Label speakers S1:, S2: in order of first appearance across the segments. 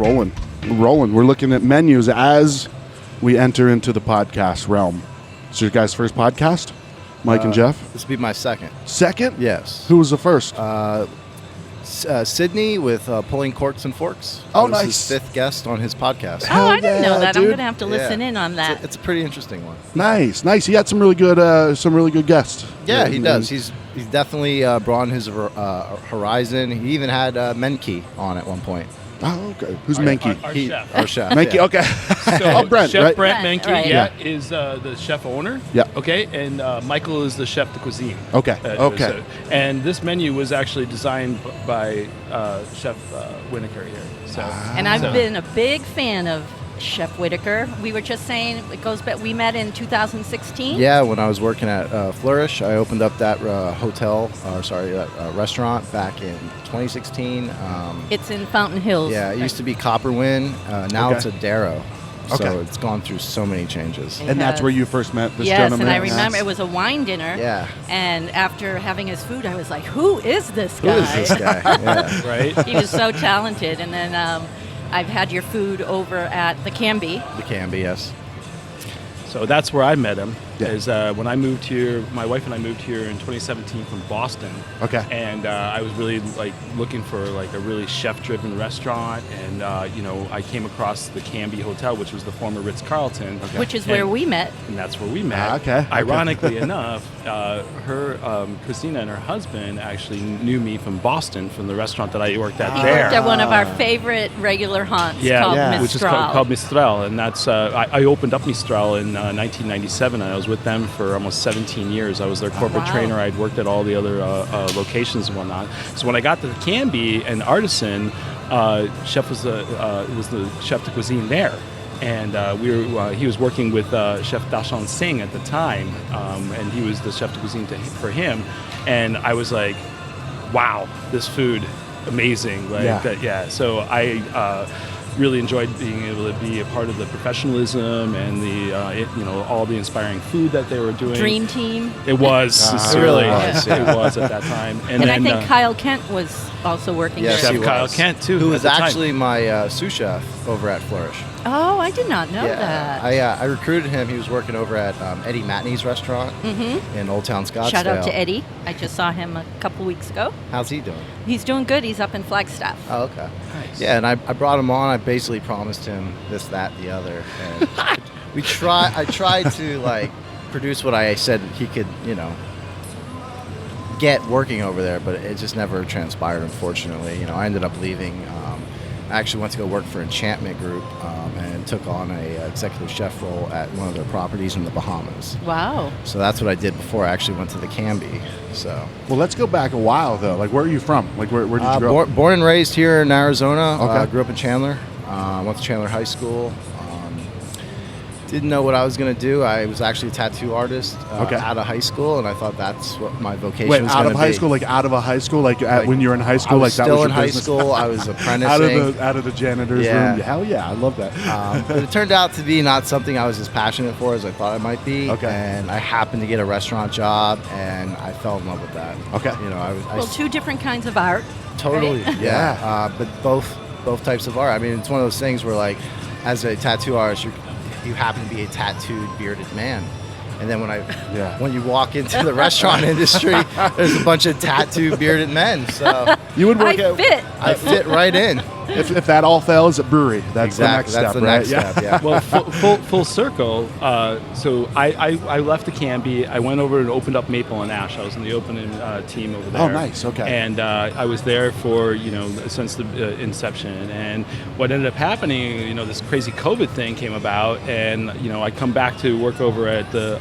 S1: rolling. We're looking at menus as we enter into the podcast realm. Is your guys' first podcast? Mike and Jeff?
S2: This would be my second.
S1: Second?
S2: Yes.
S1: Who was the first?
S2: Sydney with Pulling Corks and Forks.
S1: Oh,
S2: I was
S1: nice.
S2: his fifth guest on his podcast.
S1: Hell
S3: I didn't know
S1: yeah,
S3: that.
S1: dude.
S3: I'm going to have to listen in on that.
S2: It's a pretty interesting one.
S1: Nice. He had some really good guests.
S2: Yeah, he does. He's definitely broadened his horizon. He even had Menke on at one point.
S1: Oh, okay. Who's Menke?
S4: Our chef.
S2: Our chef.
S1: Menke,
S2: yeah.
S1: okay.
S4: So
S1: Brent,
S4: Chef
S1: right?
S4: Brent
S3: Brent,
S4: Menke,
S3: right.
S4: is the chef owner.
S1: Yeah.
S4: Okay, and Michael is the chef de cuisine.
S1: Okay.
S4: So- and this menu was actually designed by Chef Winokur here. So,
S3: And I've been a big fan of Chef Whitaker. We were just saying it goes back. We met in 2016.
S2: Yeah, when I was working at Flourish, I opened up that restaurant back in 2016.
S3: It's in Fountain Hills.
S2: Yeah, it used to be Copperwind. Now
S1: Okay.
S2: it's a Darrow. So
S1: Okay.
S2: it's gone through so many changes.
S1: And that's where you first met this
S3: yes,
S1: gentleman?
S3: and I remember it was a wine dinner.
S2: Yeah.
S3: And after having his food, I was like, "Who is this
S2: Who
S3: guy?"
S2: is this guy? Yeah.
S4: right.
S3: He was so talented. And then I've had your food over at the Canby.
S2: The Canby, yes.
S4: So that's where I met him.
S1: Yeah.
S4: Is when I moved here. My wife and I moved here in 2017 from Boston.
S1: Okay.
S4: And I was really looking for a really chef-driven restaurant, and I came across the Canby Hotel, which was the former Ritz-Carlton,
S3: Which is where we met.
S4: and that's where we met.
S1: Okay.
S4: Ironically enough, her Christina and her husband actually knew me from Boston, from the restaurant that I worked at
S3: He
S4: there.
S3: worked at one of our favorite regular haunts called
S1: Yeah.
S4: which is
S3: Mistral.
S4: called Mistral, and that's I opened up Mistral in 1997. And I was with them for almost 17 years. I was their corporate
S3: Wow.
S4: trainer. I'd worked at all the other locations and whatnot. So when I got to the Canby and Artisan, Chef was the chef de cuisine there. And he was working with Chef Dashan Singh at the time, and he was the chef de cuisine for him. And I was like, wow, this food, amazing. So I really enjoyed being able to be a part of the professionalism and the all the inspiring food that they were doing.
S3: Dream Team.
S4: It was
S1: Ah,
S4: really
S2: it was,
S4: it was at that time.
S3: And I think Kyle Kent was also working
S2: Yes,
S3: there.
S2: he
S4: Chef Kyle
S2: was.
S4: Kent too,
S2: Who
S4: at
S2: was
S4: the time.
S2: actually my sous chef over at Flourish.
S3: Oh, I did not know that.
S2: I recruited him. He was working over at Eddie Matney's restaurant in Old Town Scottsdale.
S3: Shout out to Eddie. I just saw him a couple weeks ago.
S2: How's he doing?
S3: He's doing good. He's up in Flagstaff.
S2: Oh, okay.
S4: Nice.
S2: Yeah, and I brought him on. I basically promised him this, that, the other. And I tried to produce what I said he could, get working over there, but it just never transpired, unfortunately. I ended up leaving. I actually went to go work for Enchantment Group and took on a executive chef role at one of their properties in the Bahamas.
S3: Wow.
S2: So that's what I did before I actually went to the Canby. So
S1: Well, let's go back a while, though. Where are you from? Where did you grow up?
S2: born and raised here in Arizona.
S1: Okay.
S2: Grew up in Chandler. Went to Chandler High School. Didn't know what I was going to do. I was actually a tattoo artist out of high school, and I thought that's what my vocation
S1: Wait,
S2: was
S1: out
S2: going
S1: of
S2: to
S1: high
S2: be.
S1: school? Out of a high school? When you were in high school?
S2: I was
S1: that
S2: still
S1: was
S2: in
S1: your
S2: high
S1: business?
S2: school. I was apprenticing.
S1: out of the janitor's
S2: Yeah.
S1: room? Hell yeah, I love that.
S2: But it turned out to be not something I was as passionate for as I thought I might be.
S1: Okay.
S2: And I happened to get a restaurant job, and I fell in love with that.
S1: Okay.
S3: Well, two different kinds of art.
S2: Totally,
S3: right?
S2: yeah. But both types of art. I mean, it's one of those things where, as a tattoo artist, you happen to be a tattooed, bearded man. And then when you walk into the restaurant industry, there's a bunch of tattooed, bearded men. So
S1: You would work
S2: I fit right in.
S1: if that all fails at brewery, that's
S2: Exactly.
S1: the next
S2: That's
S1: step,
S2: the
S1: right?
S2: next step, yeah.
S4: Well, full circle. So I left the Canby. I went over and opened up Maple and Ash. I was in the opening team over there.
S1: Oh, nice. Okay.
S4: And I was there for since the inception. And what ended up happening, this crazy COVID thing came about, and I come back to work over at the.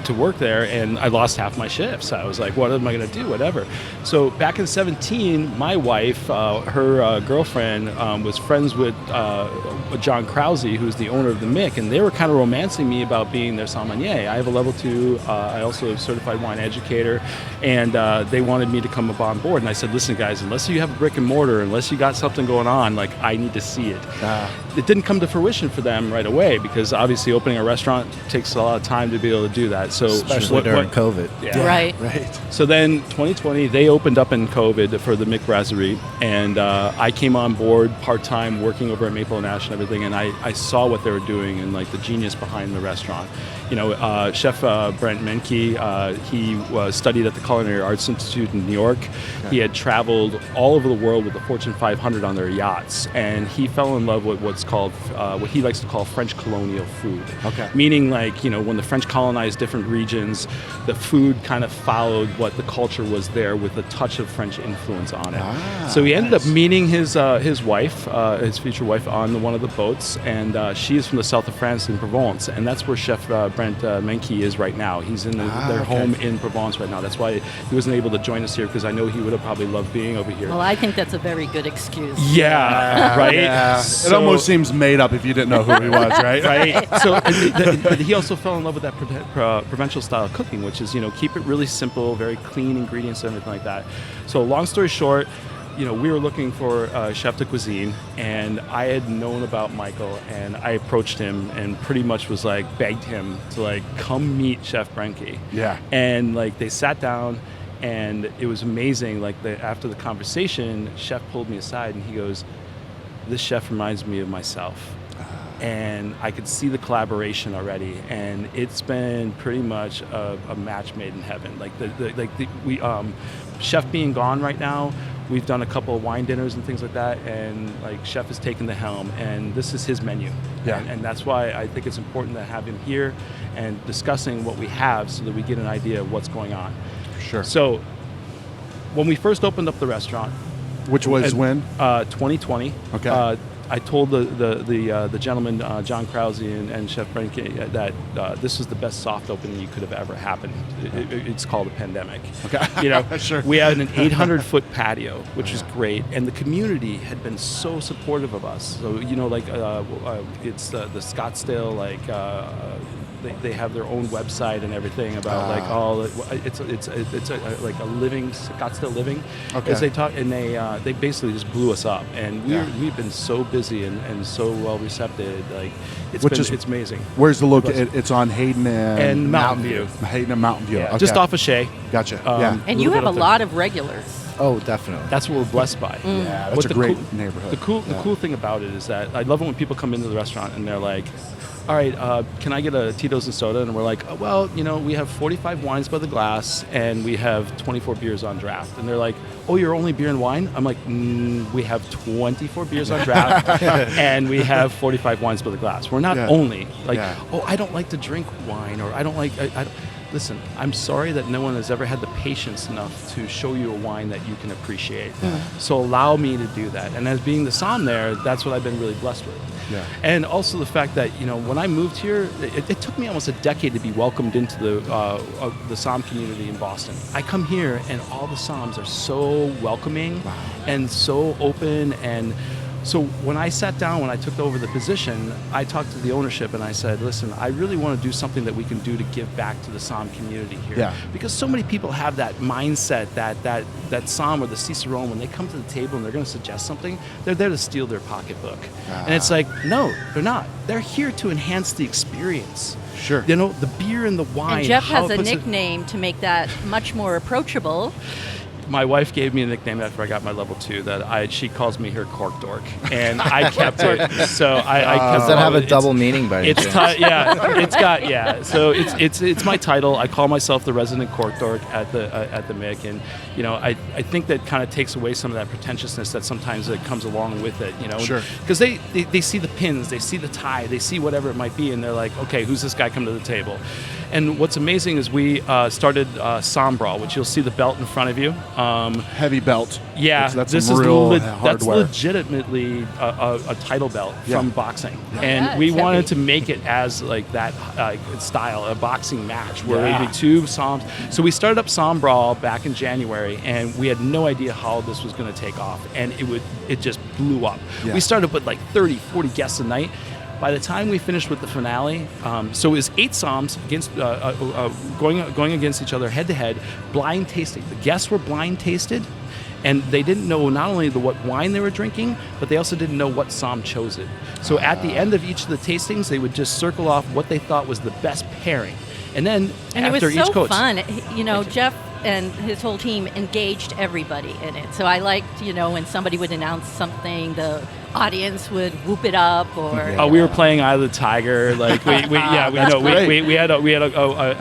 S4: To work there, and I lost half my shifts. I was like, what am I going to do? Whatever. So back in 2017, my wife, her girlfriend, was friends with John Krause, who's the owner of the Mick, and they were kind of romancing me about being their sommelier. I have a level 2. I also am a certified wine educator, and they wanted me to come up on board. And I said, listen, guys, unless you have a brick and mortar, unless you got something going on, I need to see it. It didn't come to fruition for them right away, because obviously opening a restaurant takes a lot of time to be able to do that. that. So
S2: especially during COVID.
S4: Yeah.
S3: Right.
S1: Right.
S4: So then 2020, they opened up in COVID for the Mick Brasserie, and I came on board part-time working over at Maple and Ash and everything, and I saw what they were doing and like the genius behind the restaurant. Chef Brent Menke, he studied at the Culinary Arts Institute in New York. Okay. He had traveled all over the world with the Fortune 500 on their yachts, and he fell in love with what's called, what he likes to call French colonial food.
S1: Okay.
S4: Meaning when the French colonized different regions, the food kind of followed what the culture was there with a touch of French influence on it. So he ended up meeting his wife, his future wife, on one of the boats, and she is from the south of France in Provence, and that's where Chef Brent Menke is right now. He's in their home in Provence right now. That's why he wasn't able to join us here, because I know he would have probably loved being over here.
S3: Well, I think that's a very good excuse.
S4: Yeah, right?
S1: Yeah.
S4: So,
S1: it almost seems made up if you didn't know who he was, right?
S4: Right. So, but he also fell in love with that provincial style of cooking, which is, keep it really simple, very clean ingredients and everything like that. So long story short, we were looking for a chef de cuisine, and I had known about Michael, and I approached him and pretty much was begged him to come meet Chef Brenke.
S1: Yeah.
S4: And they sat down, and it was amazing. After the conversation, Chef pulled me aside and he goes, "This chef reminds me of myself." And I could see the collaboration already, and it's been pretty much a match made in heaven. Chef being gone right now, we've done a couple of wine dinners and things like that, and Chef has taken the helm, and this is his menu.
S1: Yeah.
S4: And that's why I think it's important to have him here and discussing what we have so that we get an idea of what's going on.
S1: Sure.
S4: So when we first opened up the restaurant,
S1: which was when?
S4: 2020.
S1: Okay.
S4: I told the gentleman, John Krause and Chef Brenke, that this was the best soft opening you could have ever happened. It's called a pandemic.
S1: Okay. Sure.
S4: We had an 800-foot patio, which was great, and the community had been so supportive of us. So it's the Scottsdale They have their own website and everything about it's a living Scottsdale living, as they talk, and they basically just blew us up, and we've been so busy and so well receptive. It's amazing.
S1: Where's the location? It's on Hayden and
S4: Mountain View.
S1: Hayden and Mountain View.
S4: Yeah,
S1: okay.
S4: just off of Shea.
S1: Gotcha.
S3: And you have a lot of regulars.
S2: Oh, definitely.
S4: That's what we're blessed by.
S1: Yeah, that's a great neighborhood.
S4: The cool thing about it is that I love it when people come into the restaurant and they're like, "All right, can I get a Tito's and soda?" And we're like, "Oh, well, we have 45 wines by the glass and we have 24 beers on draft." And they're like, "Oh, you're only beer and wine?" I'm like, "We have 24 beers on draft and we have 45 wines by the glass. We're not only oh, I don't like to drink wine, or I don't like." Listen, I'm sorry that no one has ever had the patience enough to show you a wine that you can appreciate. So allow me to do that. And as being the som there, that's what I've been really blessed with.
S1: Yeah.
S4: And also the fact that, when I moved here, it took me almost a decade to be welcomed into the som community in Boston. I come here and all the soms are so welcoming and so open. And so when I sat down, when I took over the position, I talked to the ownership and I said, "Listen, I really want to do something that we can do to give back to the som community here."
S1: Yeah.
S4: Because so many people have that mindset that som or the cicerone, when they come to the table and they're going to suggest something, they're there to steal their pocketbook. And it's like, no, they're not. They're here to enhance the experience.
S1: Sure.
S4: The beer and the wine.
S3: And Jeff has a nickname to make that much more approachable.
S4: My wife gave me a nickname after I got my level 2 she calls me her cork dork, and I kept it. So I kept.
S2: Does that have a double meaning by any chance?
S4: So it's my title. I call myself the resident cork dork at the Mick, and I think that kind of takes away some of that pretentiousness that sometimes that comes along with it.
S1: Sure.
S4: Because they see the pins, they see the tie, they see whatever it might be, and they're like, okay, who's this guy come to the table? And what's amazing is we started Sombra, which you'll see the belt in front of you.
S1: Heavy belt.
S4: Yeah,
S1: that's
S4: this
S1: some
S4: is
S1: real
S4: that's
S1: hardware.
S4: legitimately a title belt from boxing, and
S3: Yeah,
S4: we
S3: it's
S4: wanted
S3: heavy.
S4: to make it as that style, a boxing match where it'd be two Soms. So we started up Som Brawl back in January, and we had no idea how this was going to take off, and it just blew up.
S1: Yeah.
S4: We started with 30, 40 guests a night. By the time we finished with the finale, so it was 8 Soms against going against each other head to head, blind tasting. The guests were blind tasted, and they didn't know not only what wine they were drinking, but they also didn't know what Som chose it. So at the end of each of the tastings, they would just circle off what they thought was the best pairing. And then
S3: And
S4: after
S3: it was so
S4: each coach,
S3: fun. You know, Jeff and his whole team engaged everybody in it. So I liked, you know, when somebody would announce something, the audience would whoop it up, or
S4: we were playing Eye of the Tiger. Like we had at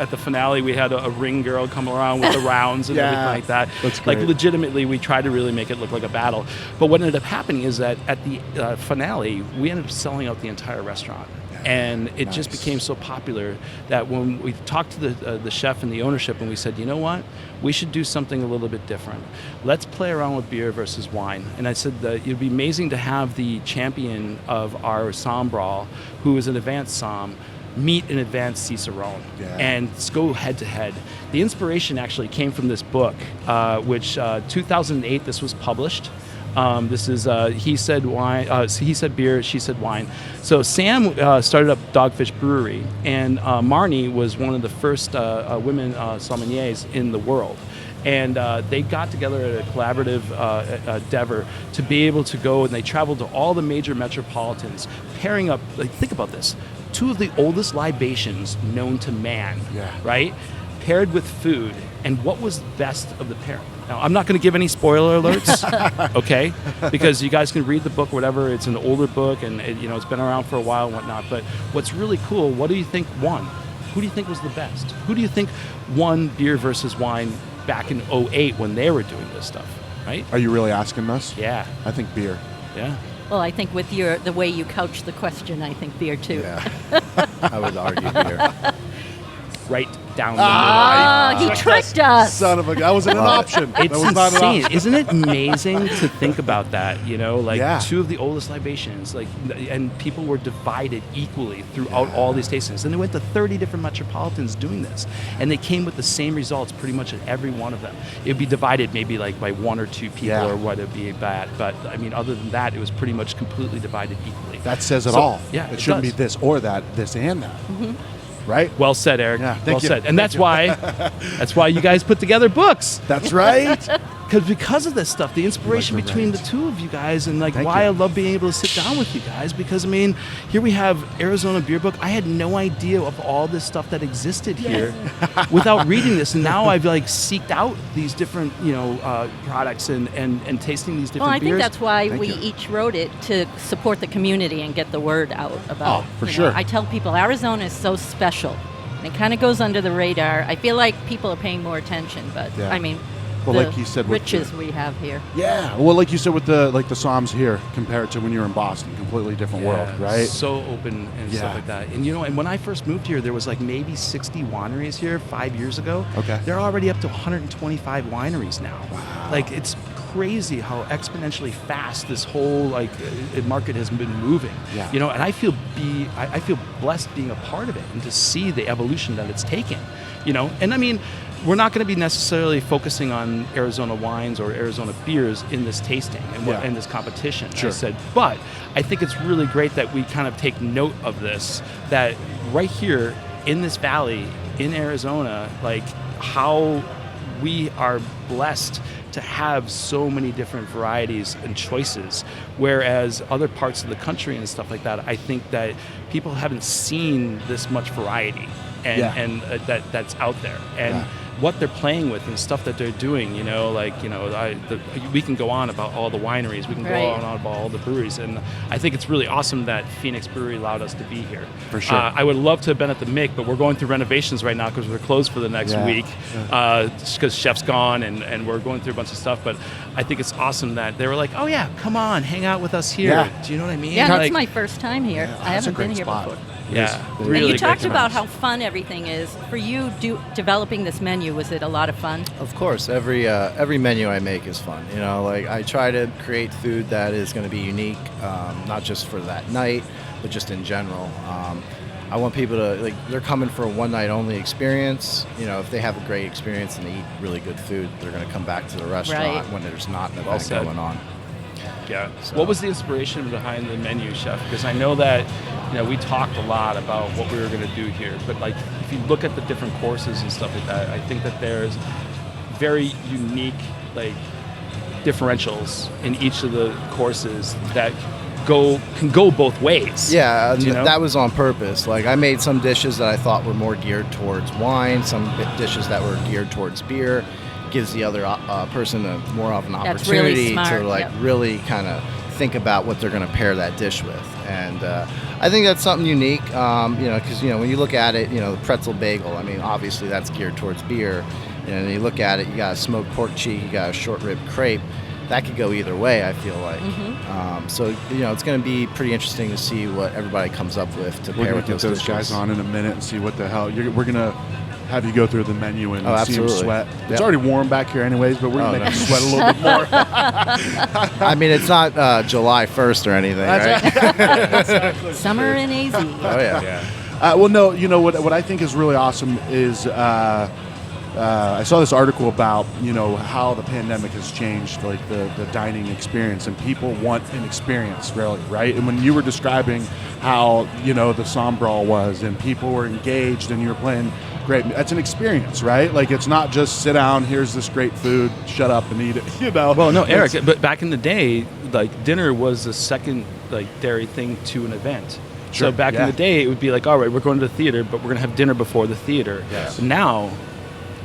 S4: the finale we had a ring girl come around with the rounds and everything like that.
S1: That's great.
S4: Like legitimately, we tried to really make it look like a battle. But what ended up happening is that at the finale, we ended up selling out the entire restaurant. And it just became so popular that when we talked to the chef and the ownership, and we said, you know what, we should do something a little bit different. Let's play around with beer versus wine. And I said that it'd be amazing to have the champion of our Somm Brawl, who is an advanced Somm, meet an advanced Cicerone and go head to head. The inspiration actually came from this book, which 2008 this was published. This is he said wine. He said beer. She said wine. So Sam started up Dogfish Brewery, and Marnie was one of the first women sommeliers in the world. And they got together at a collaborative endeavor to be able to go, and they traveled to all the major metropolitans, pairing up. Like, think about this: 2 of the oldest libations known to man, right? Paired with food, and what was best of the pairing? Now, I'm not going to give any spoiler alerts, okay? Because you guys can read the book or whatever. It's an older book, and it's been around for a while and whatnot. But what's really cool, what do you think won? Who do you think was the best? Who do you think won beer versus wine back in 2008 when they were doing this stuff, right?
S1: Are you really asking us?
S4: Yeah.
S1: I think beer.
S4: Yeah.
S3: Well, I think with the way you couch the question, I think beer too.
S2: Yeah. I would argue beer.
S4: Right down the middle.
S3: He tricked us.
S1: Son of a... That wasn't an option. That
S4: It's
S1: was not an
S4: insane.
S1: option.
S4: Isn't it amazing to think about that? Like
S1: Yeah.
S4: 2 of the oldest libations, and people were divided equally throughout all these tastings. And they went to 30 different metropolitans doing this, and they came with the same results pretty much at every one of them. It'd be divided maybe like by 1 or 2 people or what it'd be bad, but I mean, other than that, it was pretty much completely divided equally.
S1: That says it all.
S4: Yeah,
S1: it shouldn't
S4: does.
S1: be this or that, this and that.
S3: Mm-hmm.
S1: Right?
S4: Well said, Eric.
S1: Yeah, thank
S4: well
S1: you.
S4: said. And that's why you guys put together books.
S1: That's right.
S4: Because of this stuff, the inspiration
S1: Like the
S4: between the
S1: rant.
S4: 2 of you guys, and
S1: Thank
S4: why
S1: you.
S4: I love being able to sit down with you guys. Because I mean, here we have Arizona Beer Book. I had no idea of all this stuff that existed here without reading this, and now I've seeked out these different products and tasting these different
S3: Well, I
S4: beers.
S3: think that's why
S1: Thank
S3: we
S1: you.
S3: each wrote it, to support the community and get the word out about.
S1: for
S3: you know,
S1: sure.
S3: I tell people Arizona is so special. And it kind of goes under the radar. I feel like people are paying more attention, but
S1: Yeah.
S3: I mean,
S1: Well,
S3: the
S1: like you said, with
S3: riches we have here.
S1: Yeah. Well, like you said with the Somms here compared to when you were in Boston, completely different world, right?
S4: So open and
S1: Yeah.
S4: stuff like that. And and when I first moved here, there was maybe 60 wineries here 5 years ago.
S1: Okay.
S4: They're already up to 125 wineries now. Wow. It's crazy how exponentially fast this whole market has been moving.
S1: Yeah.
S4: And I feel blessed being a part of it and to see the evolution that it's taken. And I mean, we're not going to be necessarily focusing on Arizona wines or Arizona beers in this tasting and in this competition.
S1: Sure.
S4: I said, but I think it's really great that we kind of take note of this, that right here in this valley in Arizona, how we are blessed to have so many different varieties and choices, whereas other parts of the country and stuff like that, I think that people haven't seen this much variety and that's out there. And what they're playing with and stuff that they're doing, we can go on about all the wineries, we can go on about all the breweries, and I think it's really awesome that Phoenix Brewery allowed us to be here.
S1: For sure.
S4: I would love to have been at the Mick, but we're going through renovations right now because we're closed for the next week, just because Chef's gone and we're going through a bunch of stuff, but I think it's awesome that they were like, oh yeah, come on, hang out with us here.
S1: Yeah.
S4: Do you know what I mean?
S3: Yeah, that's my first time here. I
S1: That's a
S3: haven't been
S1: great
S3: here
S1: spot.
S3: before.
S4: Yeah,
S1: It is
S4: really
S3: And you
S4: great
S3: talked
S4: to
S3: about
S4: know.
S3: how fun everything is. For you, developing this menu, was it a lot of fun?
S2: Of course, every menu I make is fun. I try to create food that is going to be unique, not just for that night, but just in general. I want people to they're coming for a one night only experience. If they have a great experience and they eat really good food, they're going to come back to the restaurant when there's not an event
S4: said.
S2: going on.
S4: Yeah.
S2: So-
S4: What was the inspiration behind the menu, Chef? Because I know that we talked a lot about what we were going to do here, but if you look at the different courses and stuff like that, I think that there's very unique differentials in each of the courses that can go both ways.
S2: Yeah,
S4: you know?
S2: that was on purpose. Like, I made some dishes that I thought were more geared towards wine, some dishes that were geared towards beer. Gives the other person more of an
S3: That's really
S2: opportunity
S3: smart,
S2: to like
S3: yep.
S2: really kind of think about what they're going to pair that dish with. And I think that's something unique, because when you look at it, the Pretzel Bagel. I mean, obviously that's geared towards beer. And you look at it, you got a smoked pork cheek, you got a short rib crepe. That could go either way, I feel like. So it's going to be pretty interesting to see what everybody comes up with to pair with
S1: We're going to get those guys on in a minute and see what the hell. We're going to have you go through the menu and see them sweat. Yep. It's already warm back here anyways, but we're going to make them sweat a little bit more.
S2: I mean, it's not July 1st or anything, right?
S3: Summer in AZ.
S2: Oh, yeah.
S1: Well, no, what I think is really awesome is I saw this article about, how the pandemic has changed, like the dining experience, and people want an experience, really, right? And when you were describing how, the Sombral was, and people were engaged, and you were playing great, that's an experience, right? Like, it's not just sit down, here's this great food, shut up and eat it,
S4: Well, no, Eric, but back in the day, like, dinner was the secondary thing to an event.
S1: Sure,
S4: so back in the day, it would be like, all right, we're going to the theater, but we're going to have dinner before the theater.
S1: Yes.
S4: Now,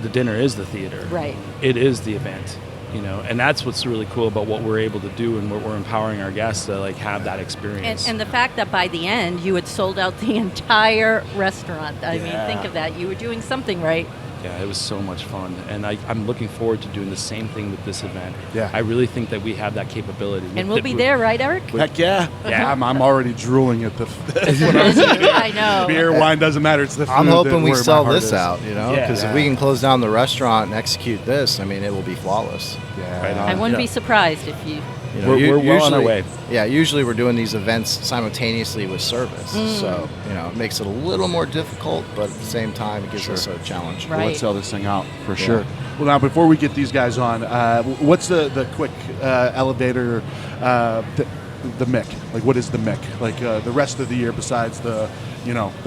S4: the dinner is the theater.
S3: Right.
S4: It is the event, and that's what's really cool about what we're able to do and what we're empowering our guests to like have that experience.
S3: And the fact that by the end you had sold out the entire restaurant. I mean, think of that. You were doing something right.
S4: Yeah, it was so much fun, and I'm looking forward to doing the same thing with this event.
S1: Yeah.
S4: I really think that we have that capability.
S3: And we'll be there, right, Eric?
S1: Heck yeah.
S4: Yeah.
S1: I'm already drooling at the
S3: I know.
S1: beer, wine, doesn't matter. It's the food.
S2: I'm hoping we
S1: where my
S2: sell
S1: heart
S2: this
S1: is.
S2: out, because if we can close down the restaurant and execute this, I mean, it will be flawless.
S1: Yeah.
S4: Right on.
S3: I wouldn't be surprised if you.
S4: We're well on our way.
S2: Yeah, usually we're doing these events simultaneously with service, so it makes it a little more difficult, but at the same time, it gives us a challenge.
S3: Right.
S1: Well, let's sell this thing out for sure. Well, now before we get these guys on, what's the quick elevator? The Mick. Like, what is the Mick? Like the rest of the year besides the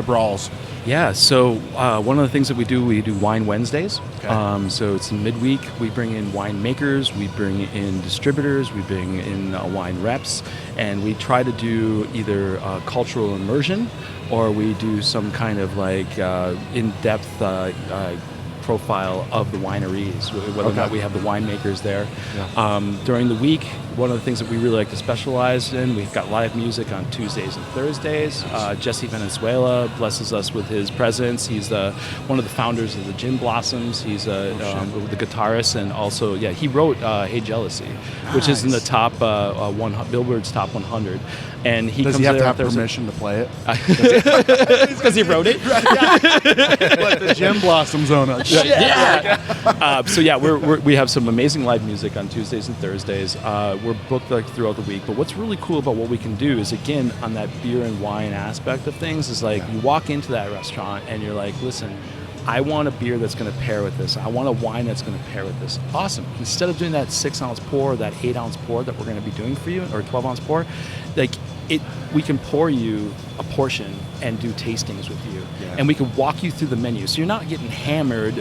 S1: brawls.
S4: Yeah, so one of the things that we do Wine Wednesdays.
S1: Okay.
S4: So it's in midweek. We bring in winemakers, we bring in distributors, we bring in wine reps, and we try to do either cultural immersion or we do some kind of like in-depth profile of the wineries, whether or not we have the winemakers there. Yeah. During the week, one of the things that we really like to specialize in, we've got live music on Tuesdays and Thursdays. Jesse Venezuela blesses us with his presence. He's one of the founders of the Gin Blossoms. He's the guitarist, and also, he wrote Hey Jealousy, which is in the top Billboard's top 100. And
S1: Does he have to have permission to play it?
S4: It's because he wrote it.
S1: Let the Gin Blossoms own it.
S4: We have some amazing live music on Tuesdays and Thursdays. We're booked like throughout the week, but what's really cool about what we can do is, again, on that beer and wine aspect of things, is like you walk into that restaurant and you're like, listen, I want a beer that's going to pair with this. I want a wine that's going to pair with this. Awesome. Instead of doing that 6-ounce pour or that 8-ounce pour that we're going to be doing for you, or 12-ounce pour, we can pour you a portion and do tastings with you. Yeah. And we can walk you through the menu. So you're not getting hammered,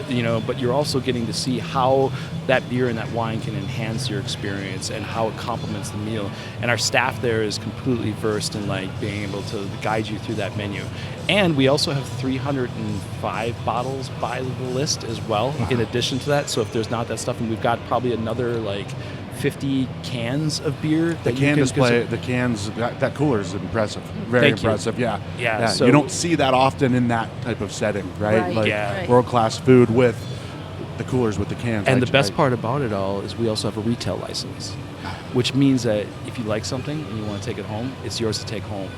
S4: but you're also getting to see how that beer and that wine can enhance your experience and how it complements the meal. And our staff there is completely versed in being able to guide you through that menu. And we also have 305 bottles by the list as well, in addition to that. So if there's not that stuff, and we've got probably another 50 cans of beer.
S1: The can display, the cans, that cooler is impressive. Very impressive. Yeah. So you don't see that often in that type of setting, right? World-class food with the coolers with the cans.
S4: And the best part about it all is we also have a retail license, which means that if you like something and you want to take it home, it's yours to take home.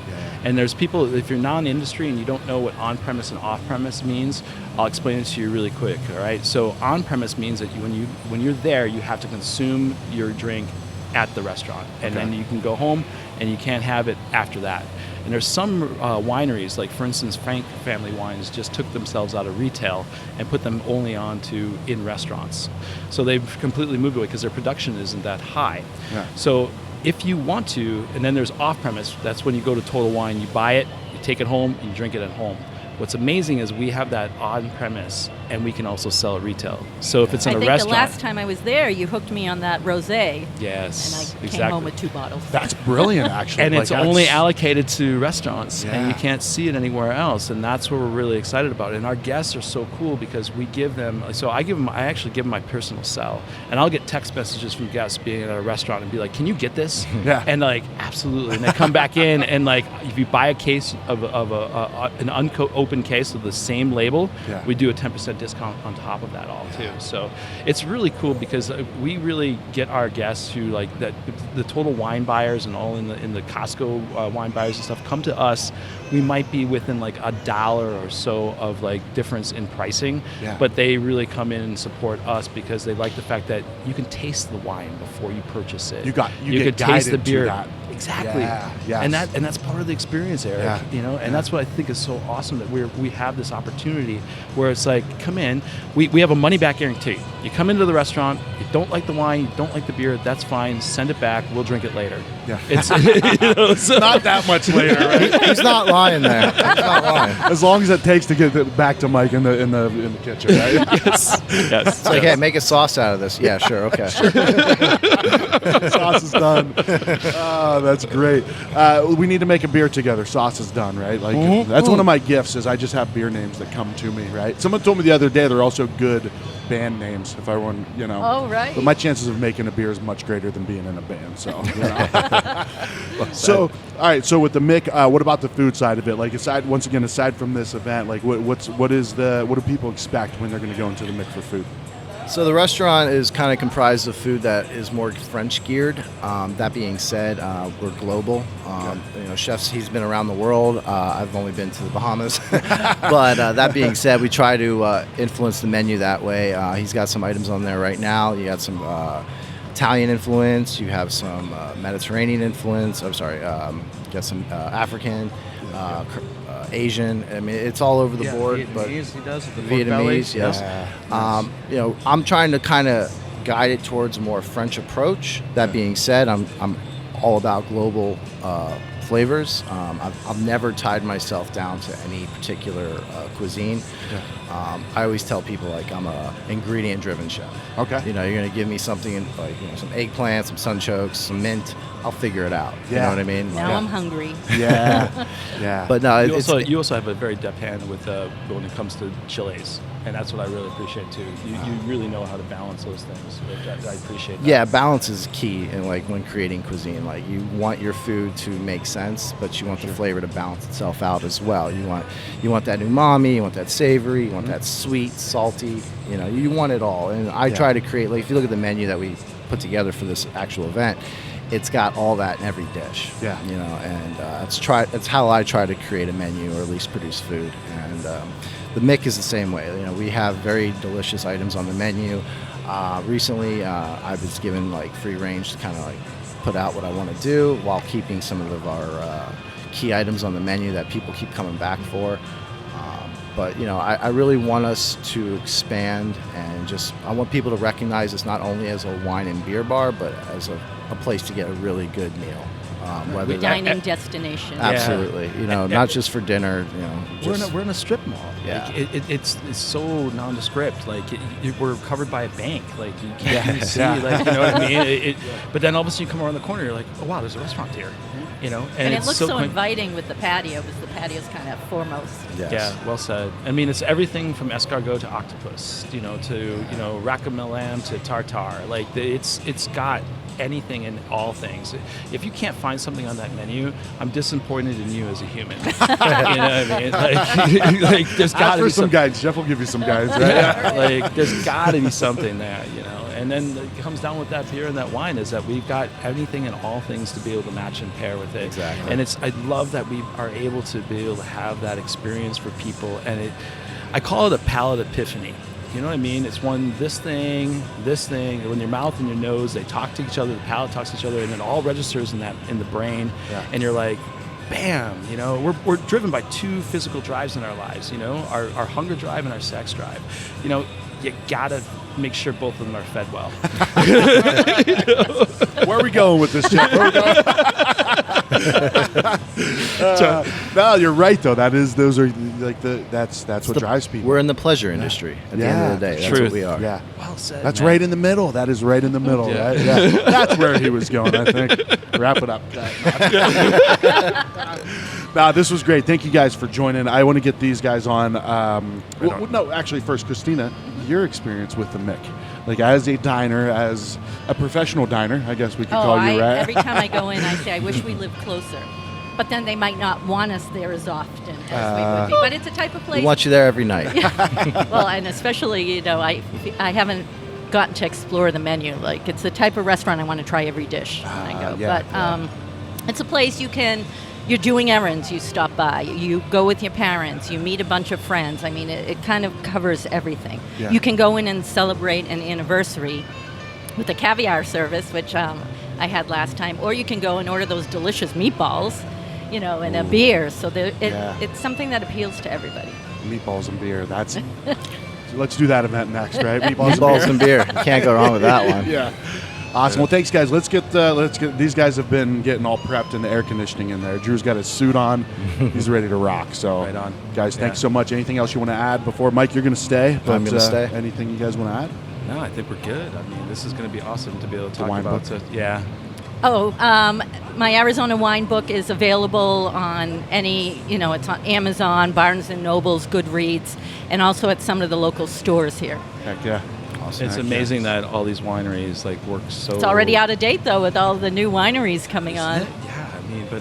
S4: And there's people, if you're non-industry and you don't know what on-premise and off-premise means, I'll explain it to you really quick, all right? So on-premise means that when you're there, you have to consume your drink at the restaurant. And then you can go home and you can't have it after that. And there's some wineries, like for instance, Frank Family Wines just took themselves out of retail and put them only onto in restaurants. So they've completely moved away because their production isn't that high. Yeah. So if you want to, and then there's off-premise, that's when you go to Total Wine, you buy it, you take it home, you drink it at home. What's amazing is we have that on premise, and we can also sell at retail. So if it's in
S3: I
S4: a
S3: think
S4: restaurant,
S3: the last time I was there, you hooked me on that rosé,
S4: yes,
S3: and I came home with 2 bottles.
S1: That's brilliant, actually.
S4: and
S1: Like,
S4: it's
S1: that's-
S4: only allocated to restaurants, and
S1: Yeah.
S4: you can't see it anywhere else. And that's what we're really excited about. And our guests are so cool because we give them. So I actually give them my personal cell, and I'll get text messages from guests being at a restaurant and be like, "Can you get this?"
S1: Yeah.
S4: And like, absolutely. And they come back in, and like, if you buy a case of an open case with the same label,
S1: Yeah.
S4: we do a 10% discount on top of that all too. So it's really cool because we really get our guests who like that, the total wine buyers and all in the Costco wine buyers and stuff come to us. We might be within like $1 or so of like difference in pricing,
S1: Yeah.
S4: but they really come in and support us because they like the fact that you can taste the wine before you purchase it.
S1: You
S4: can
S1: get
S4: taste the
S1: guided to
S4: beer.
S1: that.
S4: Exactly.
S1: Yeah, yes.
S4: And that's part of the experience, Eric.
S1: Yeah.
S4: You know, and that's what I think is so awesome that we have this opportunity where it's like, come in, we have a money back guarantee. You come into the restaurant, you don't like the wine, you don't like the beer, that's fine. Send it back. We'll drink it later.
S1: Yeah.
S4: It's you know, so,
S1: Not that much later, right?
S2: He's not lying there. He's not lying.
S1: As long as it takes to get it back to Mike in the kitchen, right?
S4: yes.
S2: It's like, hey, make a sauce out of this. Yeah, sure, okay.
S1: Sauce is done. Oh, that's great. We need to make a beer together. Sauce is done, right? Like that's one of my gifts is I just have beer names that come to me, right? Someone told me the other day they're also good band names if I want, you know.
S3: Oh, right.
S1: But my chances of making a beer is much greater than being in a band. So, you know. So, all right. So with the Mick, what about the food side of it? Like aside from this event, like what do people expect when they're going to go into the Mick for food?
S2: So the restaurant is kind of comprised of food that is more French geared. That being said, we're global. You know, chefs. He's been around the world. I've only been to the Bahamas. But that being said, we try to influence the menu that way. He's got some items on there right now. You got some Italian influence. You have some Mediterranean influence. I'm sorry. You got some African. Asian. I mean, it's all over the board.
S5: Vietnamese,
S2: But
S5: he does with the pork
S2: Vietnamese,
S5: belly.
S2: yes. You know, I'm trying to kind of guide it towards a more French approach. That being said, I'm all about global flavors. I've never tied myself down to any particular cuisine. I always tell people like I'm a ingredient-driven chef.
S1: Okay.
S2: You know, you're gonna give me something like some eggplant, some sunchokes, some mint. I'll figure it out. You
S1: Yeah.
S2: know what I mean?
S3: Now I'm hungry.
S1: Yeah. Yeah.
S2: But no,
S4: You also have a very deft hand with when it comes to chilies, and that's what I really appreciate too. You really know how to balance those things, which I appreciate. That.
S2: Yeah, balance is key in like when creating cuisine. Like you want your food to make sense, but you want the flavor to balance itself out as well. You want that umami, you want that savory, you want that sweet, salty. You know, you want it all. And I try to create. Like if you look at the menu that we put together for this actual event, it's got all that in every dish.
S1: Yeah.
S2: You know, and that's how I try to create a menu or at least produce food. And the Mick is the same way. You know, we have very delicious items on the menu. Recently, I was given like free range to kind of like put out what I want to do while keeping some of our key items on the menu that people keep coming back for. But you know, I really want us to expand and I want people to recognize us not only as a wine and beer bar, but as a place to get a really good meal. Whether
S3: Dining destination.
S2: absolutely, you know, not just for dinner. You know,
S4: We're in a strip mall.
S2: Yeah.
S4: Like, it's so nondescript. Like we're covered by a bank. Like you can't even see. Like you know what I mean. But then all of a sudden you come around the corner, you're like, oh wow, there's a restaurant here. You know,
S3: And it
S4: it's
S3: looks so
S4: quaint.
S3: inviting with the patio because the patio's kind of foremost.
S2: yes.
S4: Yeah, well said. I mean, it's everything from escargot to octopus, you know, to rack of lamb to tartar. Like it's got anything and all things. If you can't find something on that menu, I'm disappointed in you as a human. You know what I mean? Like there's got to be
S1: some guides. Jeff will give you some guides, right?
S4: Yeah, like there's got to be something there, you know. And then it comes down with that beer and that wine is that we've got anything and all things to be able to match and pair with it.
S2: Exactly.
S4: And I love that we are able to be able to have that experience for people. And I call it a palate epiphany. You know what I mean? It's this thing, when your mouth and your nose, they talk to each other, the palate talks to each other, and it all registers in the brain.
S2: Yeah.
S4: And you're like, bam, you know, we're driven by two physical drives in our lives, you know, our hunger drive and our sex drive. You know, you gotta make sure both of them are fed well.
S1: Where are we going with this, Jeff? Where are we going? No, you're right though. Those are like that's what drives people.
S2: We're in the pleasure industry at the end of the day. That's
S4: Truth.
S2: what we are.
S1: Yeah.
S4: Well said.
S1: That's
S4: man.
S1: right in the middle. That is right in the middle.
S4: Yeah.
S1: Right? Yeah. That's where he was going, I think. Wrap it up. Nah, this was great. Thank you guys for joining. I want to get these guys on. No, actually, first, Christina, your experience with the Mick. Like as a diner, as a professional diner, I guess we could call you, right?
S3: Every time I go in, I say, I wish we lived closer. But then they might not want us there as often as we would be. But it's a type of place.
S2: We want you there every night.
S3: Well, and especially, I haven't gotten to explore the menu. Like, it's the type of restaurant I want to try every dish when I go.
S1: Yeah,
S3: But it's a place you're doing errands, you stop by, you go with your parents, you meet a bunch of friends. I mean, it kind of covers everything.
S1: Yeah.
S3: You can go in and celebrate an anniversary with a caviar service, which I had last time, or you can go and order those delicious meatballs, and a beer. So it's something that appeals to everybody.
S1: Meatballs and beer. That's. Let's do that event next, right?
S2: Meatballs and beer. You can't go wrong with that one.
S1: Yeah. Awesome. Well, thanks, guys. Let's get. These guys have been getting all prepped and the air conditioning in there. Drew's got his suit on. He's ready to rock. So,
S4: Right on.
S1: guys. Thanks so much. Anything else you want to add before Mike? You're going to stay. But,
S2: I'm gonna stay.
S1: Anything you guys want to add?
S4: No, I think we're good. I mean, this is going to be awesome to be able to talk
S1: wine
S4: about.
S1: book?
S4: Yeah.
S3: Oh, my Arizona wine book is available on it's on Amazon, Barnes & Nobles, Goodreads, and also at some of the local stores here.
S1: Heck yeah. Awesome.
S4: It's amazing that all these wineries work so.
S3: It's already out of date, though, with all the new wineries coming on.
S4: Yeah,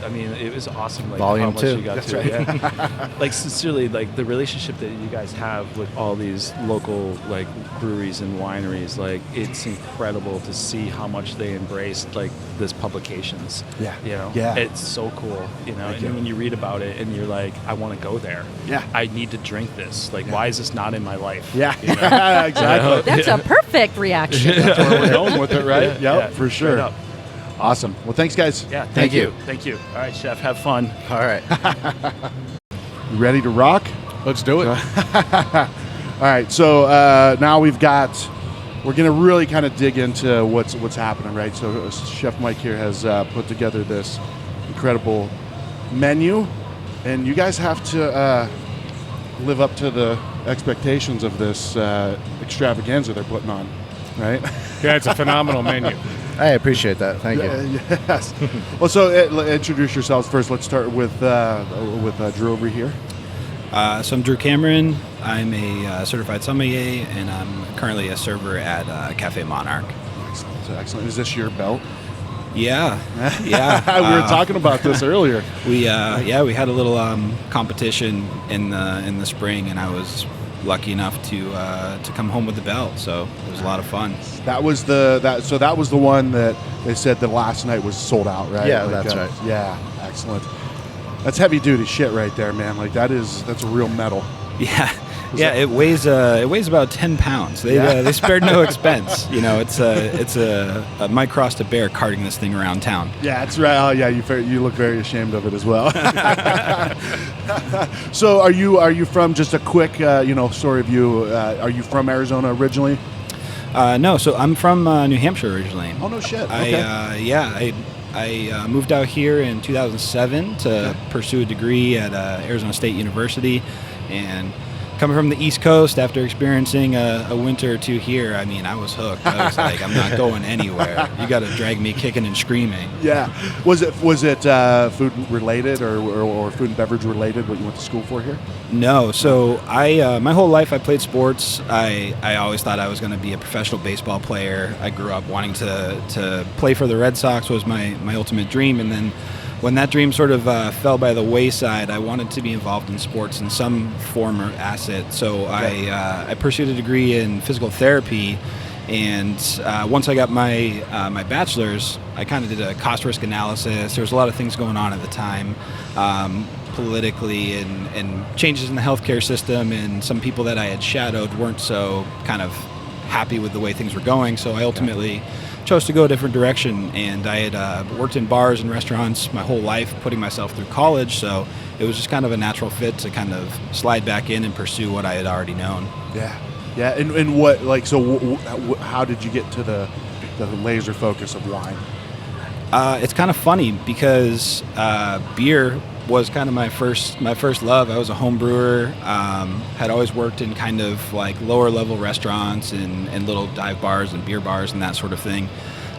S4: I mean, it was awesome.
S2: Volume
S4: how much
S2: 2.
S4: you got
S1: That's
S4: to.
S1: right.
S4: Yeah. Sincerely, the relationship that you guys have with all these local breweries and wineries, it's incredible to see how much they embraced this publications.
S1: Yeah.
S4: Yeah. It's so cool. And when you read about it and you're like, I want to go there.
S1: Yeah.
S4: I need to drink this. Why is this not in my life?
S1: Yeah. Exactly.
S3: That's a perfect reaction.
S1: That's where we're going with it, right?
S4: Yeah,
S1: Yep, for sure.
S4: straight up.
S1: Awesome. Well, thanks, guys.
S4: Yeah.
S2: Thank you.
S4: Thank you. All right, Chef. Have fun.
S2: All right.
S1: You ready to rock?
S5: Let's do it.
S1: All right. So now we're going to really kind of dig into what's happening, right? So Chef Mike here has put together this incredible menu, and you guys have to live up to the expectations of this extravaganza they're putting on, right?
S5: Yeah, it's a phenomenal menu.
S2: I appreciate that. Thank you.
S1: Yes. Well, so introduce yourselves first. Let's start with Drew over here.
S6: So I'm Drew Cameron. I'm a certified sommelier, and I'm currently a server at Cafe Monarch.
S1: Excellent. Is this your belt?
S6: Yeah.
S1: We were talking about this earlier.
S6: We had a little competition in the spring, and I was lucky enough to come home with the belt. So it was a lot of fun.
S1: That was the one that they said the last night was sold out, right?
S2: Yeah, that's right.
S1: Yeah, excellent. That's heavy duty shit right there, man. That's a real medal.
S6: Yeah. Yeah, it weighs about 10 pounds. They spared no expense. It's my cross to bear carting this thing around town.
S1: Yeah, that's right. Oh, yeah, you look very ashamed of it as well. So, are you from, just a quick story of you? Are you from Arizona originally?
S6: No, so I'm from New Hampshire originally.
S1: Oh no shit. Okay.
S6: I moved out here in 2007 to pursue a degree at Arizona State University, and coming from the East Coast after experiencing a winter or two here, I mean, I was hooked. I was like, I'm not going anywhere. You got to drag me kicking and screaming.
S1: Yeah. Was it food related or food and beverage related what you went to school for here?
S6: No. So I my whole life I played sports. I always thought I was going to be a professional baseball player. I grew up wanting to play for the Red Sox was my ultimate dream, and then when that dream sort of fell by the wayside, I wanted to be involved in sports in some form or asset. So I pursued a degree in physical therapy, and once I got my my bachelor's, I kind of did a cost-risk analysis. There was a lot of things going on at the time, politically, and changes in the healthcare system, and some people that I had shadowed weren't so kind of happy with the way things were going. So I ultimately chose to go a different direction, and I had worked in bars and restaurants my whole life, putting myself through college, so it was just kind of a natural fit to kind of slide back in and pursue what I had already known.
S1: Yeah. And what, how did you get to the laser focus of wine?
S6: It's kind of funny because beer was kind of my first love. I was a home brewer. Had always worked in kind of like lower level restaurants and little dive bars and beer bars and that sort of thing.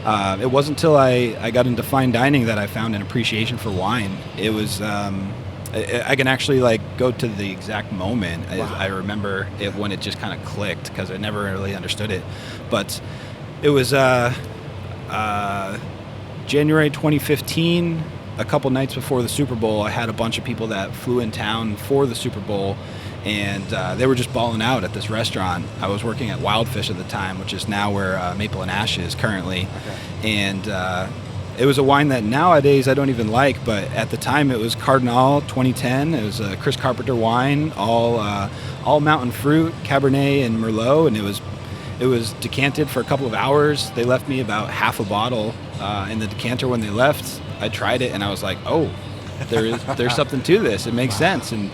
S6: It wasn't until I got into fine dining that I found an appreciation for wine. It was I can actually like go to the exact moment. Wow. I remember it when it just kind of clicked because I never really understood it. But it was January 2015. A couple nights before the Super Bowl, I had a bunch of people that flew in town for the Super Bowl, and they were just balling out at this restaurant. I was working at Wildfish at the time, which is now where Maple and Ash is currently. Okay. And it was a wine that nowadays I don't even like, but at the time it was Cardinal 2010. It was a Chris Carpenter wine, all mountain fruit, Cabernet and Merlot, and it was decanted for a couple of hours. They left me about half a bottle in the decanter when they left. I tried it and I was like, oh, there's something to this. It makes sense. And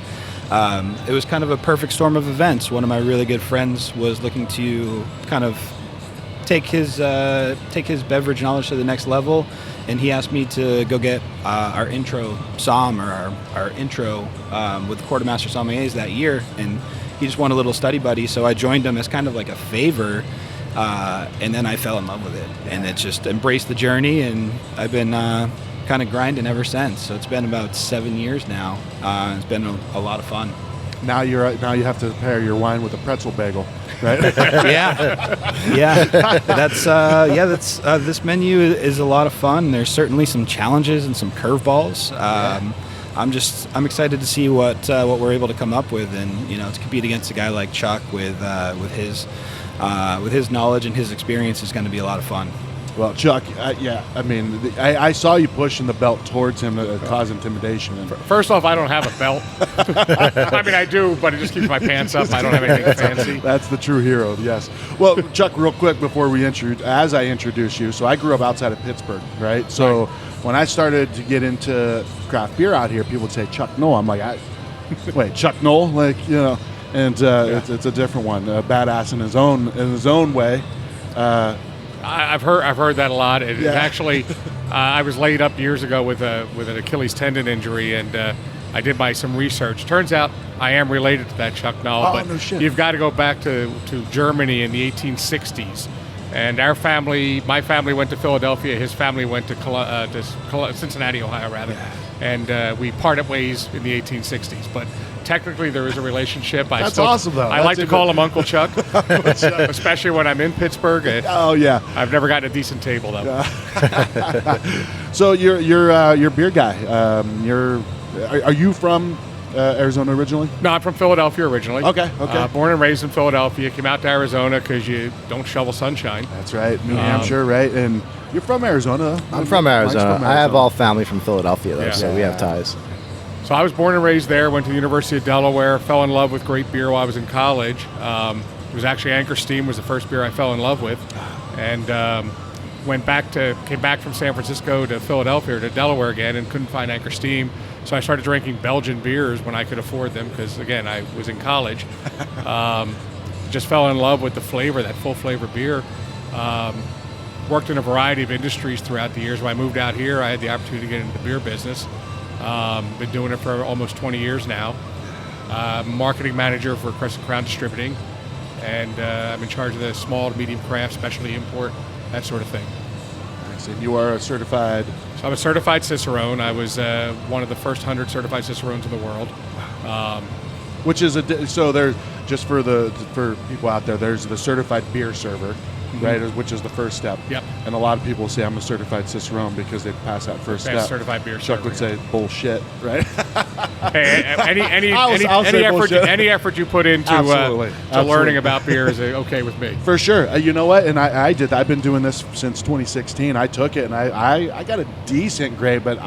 S6: it was kind of a perfect storm of events. One of my really good friends was looking to kind of take his beverage knowledge to the next level, and he asked me to go get our intro somm, or our intro with the Quartermaster Sommeliers that year, and he just wanted a little study buddy, so I joined him as kind of like a favor. And then I fell in love with it, and it just embraced the journey, and I've been kind of grinding ever since. So it's been about 7 years now. It's been a lot of fun.
S1: Now you have to pair your wine with a pretzel bagel, right?
S6: yeah. This menu is a lot of fun. There's certainly some challenges and some curveballs. I'm excited to see what we're able to come up with, and to compete against a guy like Chuck with his knowledge and his experience is going to be a lot of fun.
S1: Well, Chuck, I saw you pushing the belt towards him to cause intimidation.
S5: First off, I don't have a belt. I mean, I do, but it just keeps my pants up. I don't have anything fancy.
S1: That's the true hero, yes. Well, Chuck, real quick before we as I introduce you, so I grew up outside of Pittsburgh, right? So when I started to get into craft beer out here, people would say Chuck Knoll. I'm like, wait, Chuck Knoll? And it's a different one, a badass in his own way.
S5: I've heard that a lot. Actually, I was laid up years ago with an Achilles tendon injury, and I did some research. Turns out I am related to that Chuck Knoll, but
S1: no shit.
S5: You've got to go back to Germany in the 1860s. And my family went to Philadelphia. His family went to Cincinnati, Ohio, rather. Yeah. And we parted ways in the 1860s. But technically, there is a relationship.
S1: That's awesome, though.
S5: I like to call him Uncle Chuck, especially when I'm in Pittsburgh.
S1: Oh yeah.
S5: I've never gotten a decent table though.
S1: So you're a beer guy. Are you from Arizona originally?
S5: No, I'm from Philadelphia originally.
S1: Okay.
S5: Born and raised in Philadelphia. Came out to Arizona because you don't shovel sunshine.
S1: That's right. New Hampshire, right? And you're from Arizona.
S2: I'm from Arizona. I have all family from Philadelphia, though, so we have ties.
S5: So I was born and raised there. Went to the University of Delaware. Fell in love with great beer while I was in college. It was actually Anchor Steam was the first beer I fell in love with, and came back from San Francisco to Philadelphia to Delaware again, and couldn't find Anchor Steam. So I started drinking Belgian beers when I could afford them because, again, I was in college. Just fell in love with the flavor, that full flavor beer. Worked in a variety of industries throughout the years. When I moved out here, I had the opportunity to get into the beer business. Been doing it for almost 20 years now. Marketing manager for Crescent Crown Distributing. And I'm in charge of the small to medium craft, specialty import, that sort of thing.
S1: Nice. And you are a certified...
S5: So I'm a certified Cicerone. I was one of the first 100 certified Cicerones in the world.
S1: Which is so there's just for people out there. There's the certified beer server, right? Which is the first step.
S5: Yep.
S1: And a lot of people say I'm a certified Cicerone because they pass that first step.
S5: Certified beer
S1: Chuck
S5: server.
S1: would say bullshit, right?
S5: Hey, any effort you put into learning about beer is okay with me.
S1: For sure. You know what? And I did. I've been doing this since 2016. I took it and I got a decent grade, but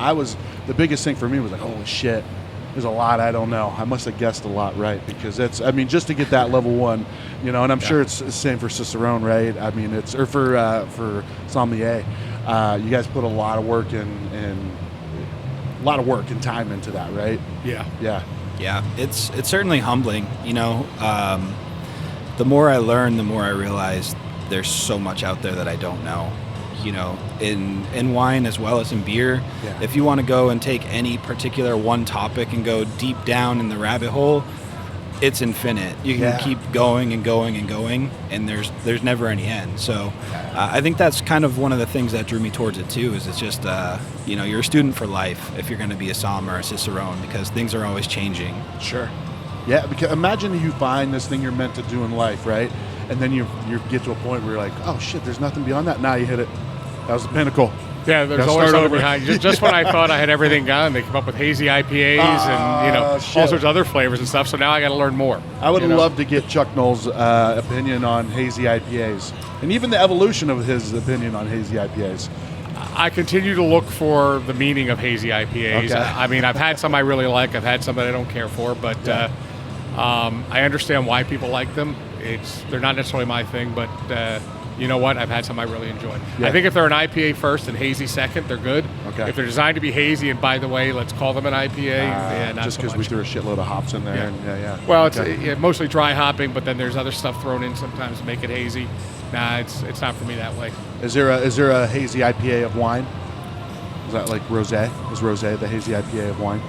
S1: the biggest thing for me was like, holy shit. There's a lot I don't know. I must have guessed a lot right because just to get that level one, and I'm sure it's the same for Cicerone, right? I mean, or for sommelier. You guys put a lot of work and time into that, right?
S5: Yeah.
S6: It's certainly humbling. The more I learn, the more I realize there's so much out there that I don't know. in wine as well as in beer, if you want to go and take any particular one topic and go deep down in the rabbit hole, it's infinite. You can keep going and going and going, and there's never any end. So I think that's kind of one of the things that drew me towards it too. Is it's just you're a student for life if you're going to be a somm or a cicerone, because things are always changing.
S1: Sure. Yeah, because imagine you find this thing you're meant to do in life, right? And then you get to a point where you're like, oh shit, there's nothing beyond that. Now you hit it. That was the pinnacle.
S5: Yeah, there's always something behind. Just when I thought I had everything done, they came up with hazy IPAs and all sorts of other flavors and stuff. So now I got to learn more.
S1: I would love to get Chuck Knoll's opinion on hazy IPAs, and even the evolution of his opinion on hazy IPAs.
S5: I continue to look for the meaning of hazy IPAs.
S1: Okay.
S5: I mean, I've had some I really like. I've had some that I don't care for, but I understand why people like them. They're not necessarily my thing, but you know what? I've had some I really enjoy.
S1: Yeah.
S5: I think if they're an IPA first and hazy second, they're good.
S1: Okay.
S5: If they're designed to be hazy, and by the way, let's call them an IPA, not
S1: just
S5: so
S1: because
S5: much.
S1: we threw a shitload of hops in there.
S5: Yeah.
S1: And
S5: Well, it's mostly dry hopping, but then there's other stuff thrown in sometimes to make it hazy. Nah, it's not for me that way.
S1: Is there a hazy IPA of wine? Is that like rosé? Is rosé the hazy IPA of wine?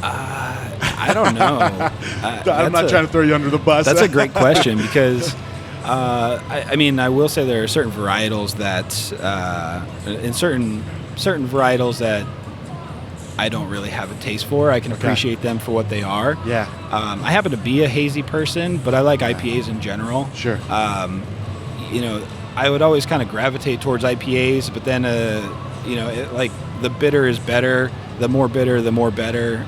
S6: I don't know.
S1: I'm not trying to throw you under the bus.
S6: That's a great question, because I will say there are certain varietals that in certain varietals that I don't really have a taste for. I can appreciate them for what they are.
S1: Yeah.
S6: I happen to be a hazy person, but I like IPAs in general.
S1: Sure.
S6: I would always kind of gravitate towards IPAs, but then like the bitter is better. The more bitter, the more better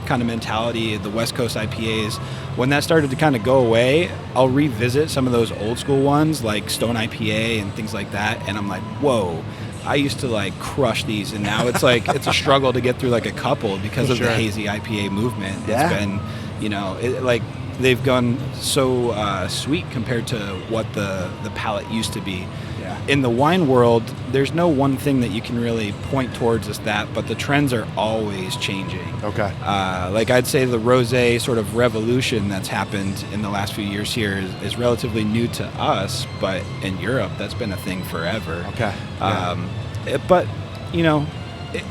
S6: kind of mentality. The West Coast IPAs, when that started to kind of go away, I'll revisit some of those old school ones like Stone IPA and things like that, and I'm like, whoa, I used to like crush these, and now it's like it's a struggle to get through like a couple because of the hazy IPA movement.
S1: Yeah.
S6: It's been, like they've gone so sweet compared to what the palate used to be.
S1: Yeah.
S6: In the wine world, there's no one thing that you can really point towards as that, but the trends are always changing.
S1: Okay.
S6: Like I'd say the rosé sort of revolution that's happened in the last few years here is relatively new to us, but in Europe, that's been a thing forever.
S1: Okay.
S6: But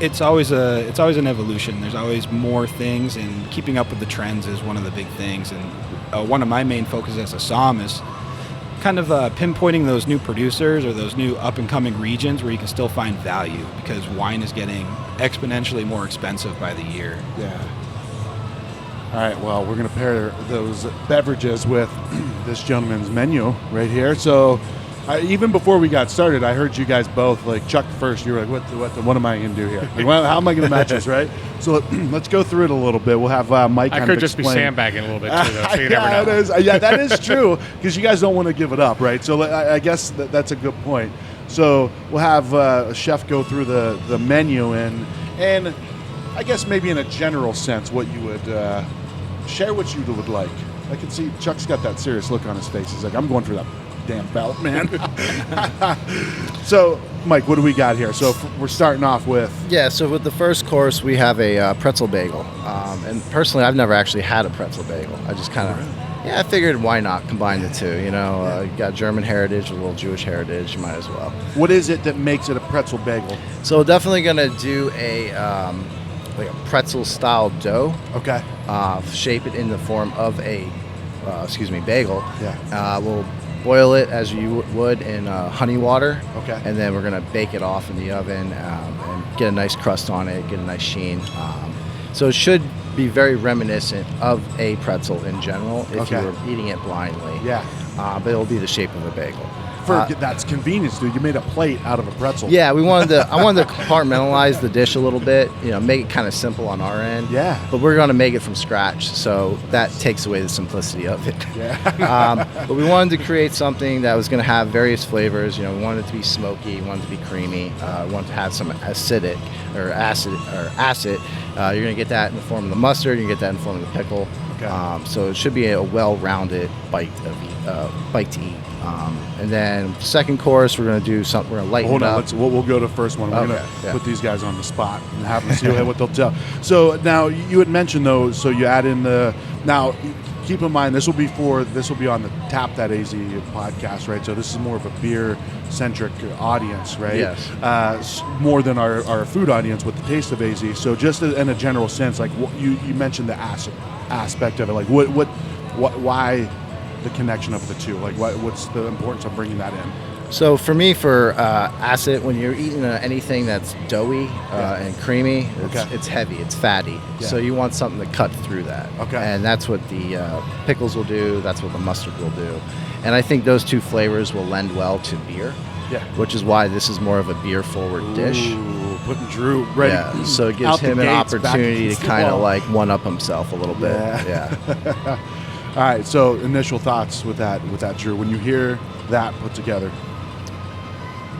S6: it's always an evolution. There's always more things, and keeping up with the trends is one of the big things. And one of my main focuses as a somm is kind of pinpointing those new producers or those new up-and-coming regions where you can still find value, because wine is getting exponentially more expensive by the year.
S1: Yeah. All right, well, we're going to pair those beverages with this gentleman's menu right here. So even before we got started, I heard you guys both, like Chuck first, you were like, what am I going to do here? Like, well, how am I going to match this, right? So let's go through it a little bit. We'll have Mike kind
S5: I could
S1: of
S5: just
S1: explain.
S5: be sandbagging a little bit too, though, so you never know.
S1: Yeah, that is true, because you guys don't want to give it up, right? So I guess that's a good point. So we'll have a chef go through the menu and I guess maybe in a general sense what you would share what you would like. I can see Chuck's got that serious look on his face. He's like, I'm going for that damn belt, man. So, Mike, what do we got here? So we're starting off with...
S2: Yeah, so with the first course, we have a pretzel bagel. And personally, I've never actually had a pretzel bagel. I just kind of... Yeah, I figured why not combine the two, you got German heritage, a little Jewish heritage, you might as well.
S1: What is it that makes it a pretzel bagel?
S2: So definitely going to do a pretzel-style dough.
S1: Okay.
S2: Shape it in the form of a, bagel.
S1: Yeah.
S2: We'll boil it as you would in honey water.
S1: Okay.
S2: And then we're going to bake it off in the oven and get a nice crust on it, get a nice sheen. So it should be very reminiscent of a pretzel in general if you were eating it blindly.
S1: Yeah.
S2: But it'll be the shape of a bagel.
S1: That's convenience, dude. You made a plate out of a pretzel.
S2: Yeah, I wanted to compartmentalize the dish a little bit, make it kind of simple on our end.
S1: Yeah.
S2: But we're going to make it from scratch, so that takes away the simplicity of it.
S1: Yeah.
S2: But we wanted to create something that was going to have various flavors. We wanted it to be smoky, we wanted it to be creamy, we wanted to have some acid. You're going to get that in the form of the mustard, you're going to get that in the form of the pickle.
S1: Okay.
S2: So it should be a well-rounded bite to eat. And then second course, we're going to do something. We're going to lighten it up.
S1: We'll go to first one. We're going to
S2: yeah.
S1: put these guys on the spot and have them see what they'll tell. So now you had mentioned though. So you add in now keep in mind this will be on the Tap That AZ podcast, right? So this is more of a beer-centric audience, right?
S2: Yes.
S1: More than our food audience with the taste of AZ. So just in a general sense, like you mentioned the acid aspect of it. Like why the connection of the two? Like what's the importance of bringing that in?
S2: So for me, for acid, when you're eating anything that's doughy and creamy, it's heavy, it's fatty.
S1: Yeah.
S2: So you want something to cut through that.
S1: Okay.
S2: And that's what the pickles will do. That's what the mustard will do. And I think those two flavors will lend well to beer.
S1: Yeah.
S2: Which is why this is more of a beer-forward dish.
S1: Putting Drew ready.
S2: Yeah. So it gives him an opportunity to kind of like one-up himself a little bit. Yeah.
S1: All right. So initial thoughts with that, Drew. When you hear that put together.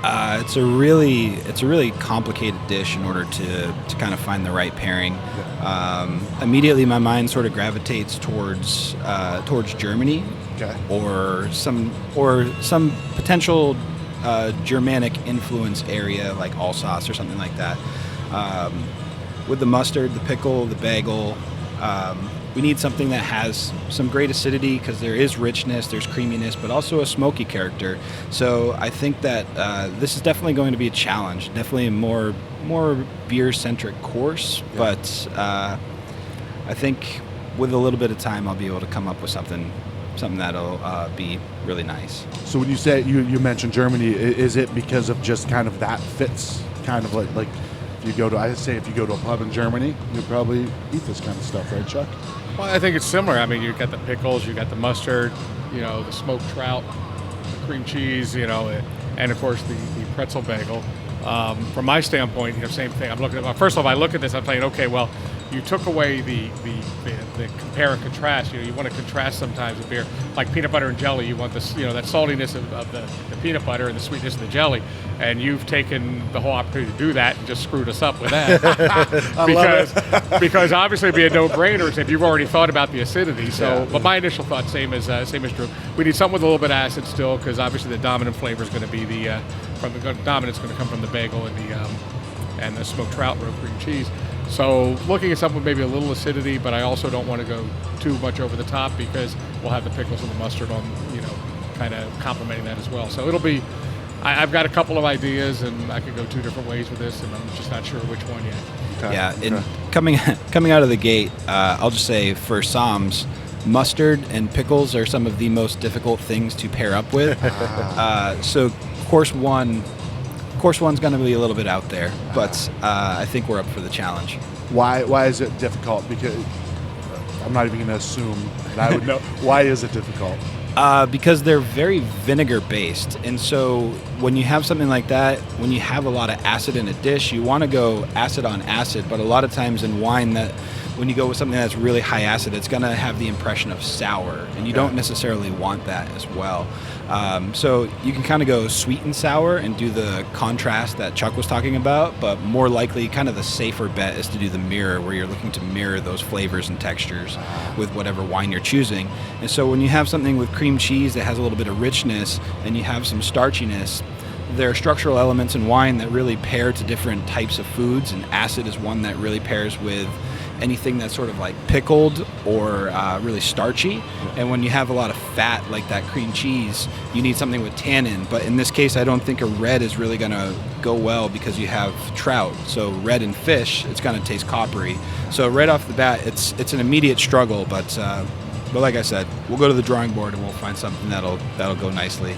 S6: It's a really complicated dish in order to kind of find the right pairing. Immediately, my mind sort of gravitates towards Germany, or some potential Germanic influence area like Alsace or something like that. With the mustard, the pickle, the bagel. We need something that has some great acidity because there is richness, there's creaminess, but also a smoky character. So I think that this is definitely going to be a challenge, definitely a more beer-centric course. Yeah. But I think with a little bit of time, I'll be able to come up with something that'll be really nice.
S1: So when you say you mentioned Germany, is it because of just kind of that fits kind of like if you go to a pub in Germany, you'll probably eat this kind of stuff, right, Chuck?
S5: Well, I think it's similar. I mean, you've got the pickles, you've got the mustard, the smoked trout, the cream cheese, and of course the pretzel bagel. From my standpoint, same thing. I'm looking at. First of all, I look at this. I'm thinking, okay, well, you took away the compare and contrast. You want to contrast sometimes with beer, like peanut butter and jelly. You want this, that saltiness of the peanut butter and the sweetness of the jelly, and you've taken the whole opportunity to do that and just screwed us up with that. because obviously it'd be a no-brainer if you've already thought about the acidity. So, but my initial thought, same as Drew. We need something with a little bit of acid still, because obviously the dominant flavor is going to be dominant's going to come from the bagel and the smoked trout roast cream cheese. So looking at something with maybe a little acidity, but I also don't want to go too much over the top because we'll have the pickles and the mustard on, kind of complementing that as well. So it'll be, I've got a couple of ideas and I could go two different ways with this, and I'm just not sure which one yet.
S1: Okay.
S6: Yeah, and coming out of the gate, I'll just say for Psalms, mustard and pickles are some of the most difficult things to pair up with. So course one's going to be a little bit out there, but I think we're up for the challenge.
S1: Why is it difficult? Because I'm not even going to assume that I would know. Why is it difficult?
S6: Because they're very vinegar based, and so when you have something like that, when you have a lot of acid in a dish, you want to go acid on acid. But a lot of times in wine, that when you go with something that's really high acid, it's going to have the impression of sour, and you don't necessarily want that as well. So you can kind of go sweet and sour and do the contrast that Chuck was talking about, but more likely kind of the safer bet is to do the mirror, where you're looking to mirror those flavors and textures with whatever wine you're choosing. And so when you have something with cream cheese that has a little bit of richness and you have some starchiness, there are structural elements in wine that really pair to different types of foods, and acid is one that really pairs with anything that's sort of like pickled or really starchy. And when you have a lot of fat like that cream cheese, you need something with tannin. But in this case, I don't think a red is really going to go well because you have trout. So red and fish, it's going to taste coppery. So right off the bat, it's an immediate struggle. But like I said, we'll go to the drawing board and we'll find something that'll go nicely.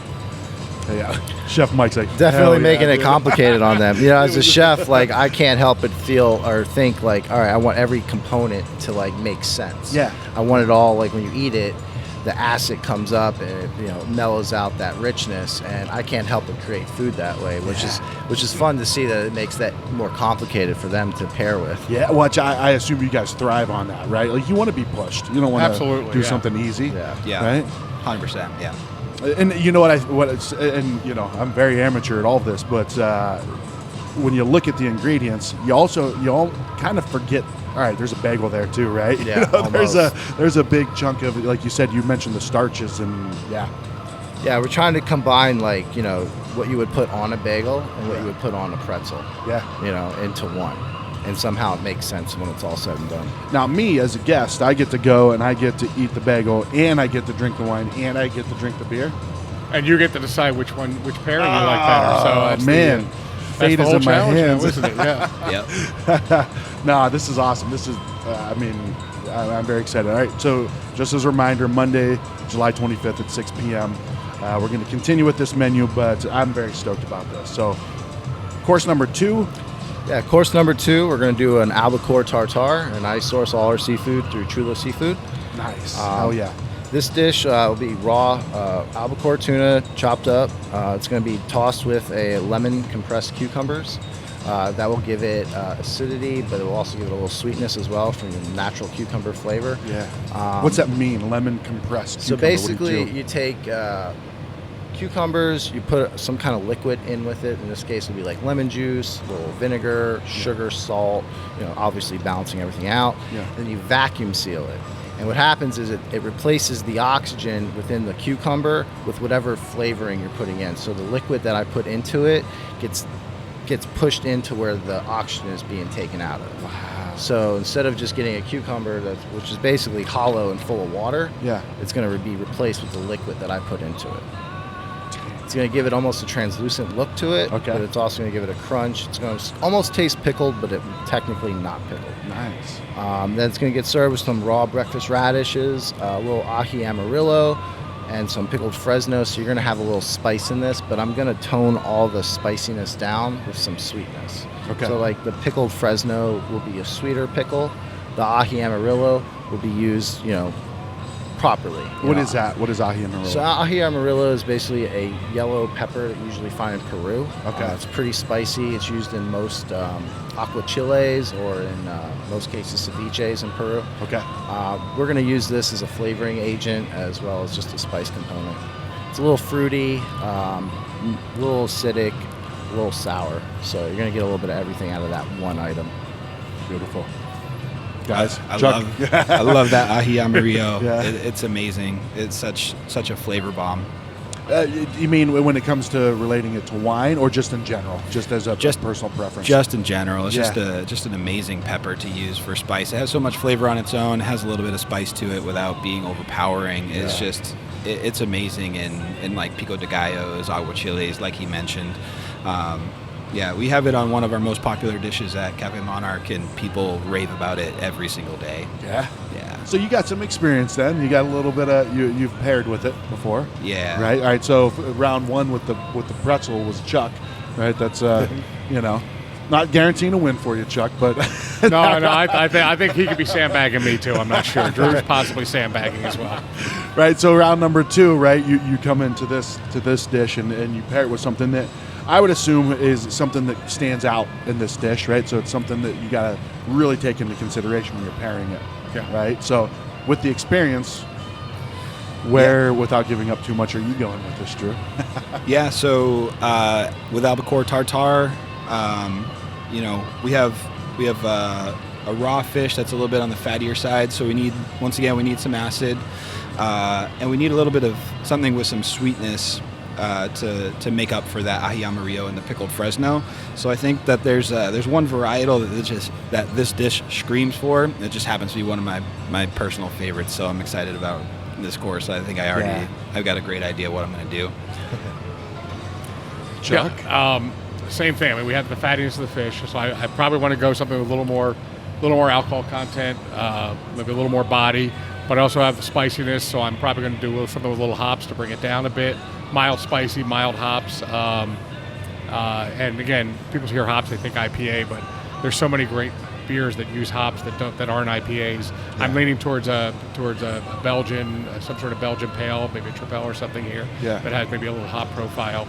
S1: Yeah, Chef Mike's like
S2: definitely making it complicated on them. As a chef, like I can't help but feel or think like, all right, I want every component to like make sense.
S1: Yeah,
S2: I want it all like when you eat it, the acid comes up and it mellows out that richness, and I can't help but create food that way, which is fun to see that it makes that more complicated for them to pair with.
S1: Yeah, which I assume you guys thrive on that, right? Like you want to be pushed. You don't want to do something easy.
S6: Yeah,
S1: right?
S6: 100%. Yeah.
S1: And you know I'm very amateur at all of this, but when you look at the ingredients, you all kind of forget. All right, there's a bagel there too, right?
S2: Yeah,
S1: there's a big chunk of, like you said, you mentioned the starches, and
S2: yeah, we're trying to combine what you would put on a bagel and what you would put on a pretzel.
S1: Yeah,
S2: into one. and somehow it makes sense when it's all said and done.
S1: Now, me as a guest, I get to go and I get to eat the bagel, and I get to drink the wine, and I get to drink the beer.
S5: And you get to decide which pairing you like better. So that's
S1: man, fate is in my hands,
S5: isn't it? Yeah.
S6: Yep.
S1: No, this is awesome. This is, I'm very excited. All right, so just as a reminder, Monday, July 25th at 6 p.m. We're going to continue with this menu, but I'm very stoked about this. So, course number 2.
S2: Yeah, course number 2, we're going to do an Albacore Tartar, and I source all our seafood through Chulo Seafood.
S1: Nice. Oh, yeah.
S2: This dish will be raw albacore tuna chopped up. It's going to be tossed with a lemon compressed cucumbers. That will give it acidity, but it will also give it a little sweetness as well from the natural cucumber flavor.
S1: Yeah. What's that mean, lemon compressed
S2: So
S1: cucumber?
S2: basically, you take cucumbers, you put some kind of liquid in with it. In this case, it would be like lemon juice, a little vinegar, sugar, salt, obviously balancing everything out.
S1: Yeah.
S2: Then you vacuum seal it. And what happens is it replaces the oxygen within the cucumber with whatever flavoring you're putting in. So the liquid that I put into it gets pushed into where the oxygen is being taken out of.
S1: Wow.
S2: So instead of just getting a cucumber which is basically hollow and full of water, it's going to be replaced with the liquid that I put into it. It's going to give it almost a translucent look to it, but it's also going to give it a crunch. It's going to almost taste pickled, but technically not pickled.
S1: Nice.
S2: Then it's going to get served with some raw breakfast radishes, a little ají amarillo, and some pickled Fresno. So you're going to have a little spice in this, but I'm going to tone all the spiciness down with some sweetness.
S1: Okay.
S2: So like the pickled Fresno will be a sweeter pickle. The ají amarillo will be used, properly.
S1: What is that? What is ají amarillo?
S2: So ají amarillo is basically a yellow pepper that you usually find in Peru.
S1: Okay.
S2: It's pretty spicy. It's used in most aguachiles or in most cases ceviches in Peru.
S1: Okay.
S2: We're going to use this as a flavoring agent as well as just a spice component. It's a little fruity, a little acidic, a little sour. So you're going to get a little bit of everything out of that one item.
S1: Beautiful. Guys,
S6: I love that ají amarillo. It's amazing. It's such a flavor bomb.
S1: You mean when it comes to relating it to wine, or just in general, just as a personal preference?
S6: Just in general, it's just an amazing pepper to use for spice. It has so much flavor on its own. It has a little bit of spice to it without being overpowering. It's just it's amazing in like pico de gallos, aguachiles, like he mentioned. We have it on one of our most popular dishes at Cafe Monarch, and people rave about it every single day.
S1: Yeah.
S6: Yeah.
S1: So you got some experience then. You got a little bit of you've paired with it before.
S6: Yeah.
S1: Right. All right. So round 1 with the pretzel was Chuck. Right. That's not guaranteeing a win for you, Chuck, but
S5: No. I think he could be sandbagging me too. I'm not sure. Drew's possibly sandbagging as well.
S1: Right. So round number 2, right? You come into this dish and you pair it with something that I would assume is something that stands out in this dish, right? So it's something that you got to really take into consideration when you're pairing it, right? So with the experience, without giving up too much, are you going with this, Drew?
S6: So with Albacore Tartar, we have a raw fish that's a little bit on the fattier side. So we need some acid, and we need a little bit of something with some sweetness to make up for that ají amarillo and the pickled Fresno. So I think that there's one varietal that this dish screams for. It just happens to be one of my personal favorites. So I'm excited about this course. I think I've got a great idea what I'm going to do.
S1: Chuck?
S5: Same thing. I mean, we have the fattiness of the fish, so I probably want to go something with a little more alcohol content, maybe a little more body, but I also have the spiciness, so I'm probably going to do something with a little hops to bring it down a bit. Mild spicy, mild hops. And again, people hear hops, they think IPA, but there's so many great beers that use hops that aren't IPAs. Yeah. I'm leaning towards a Belgian, some sort of Belgian pale, maybe a Tripel or something here that has maybe a little hop profile.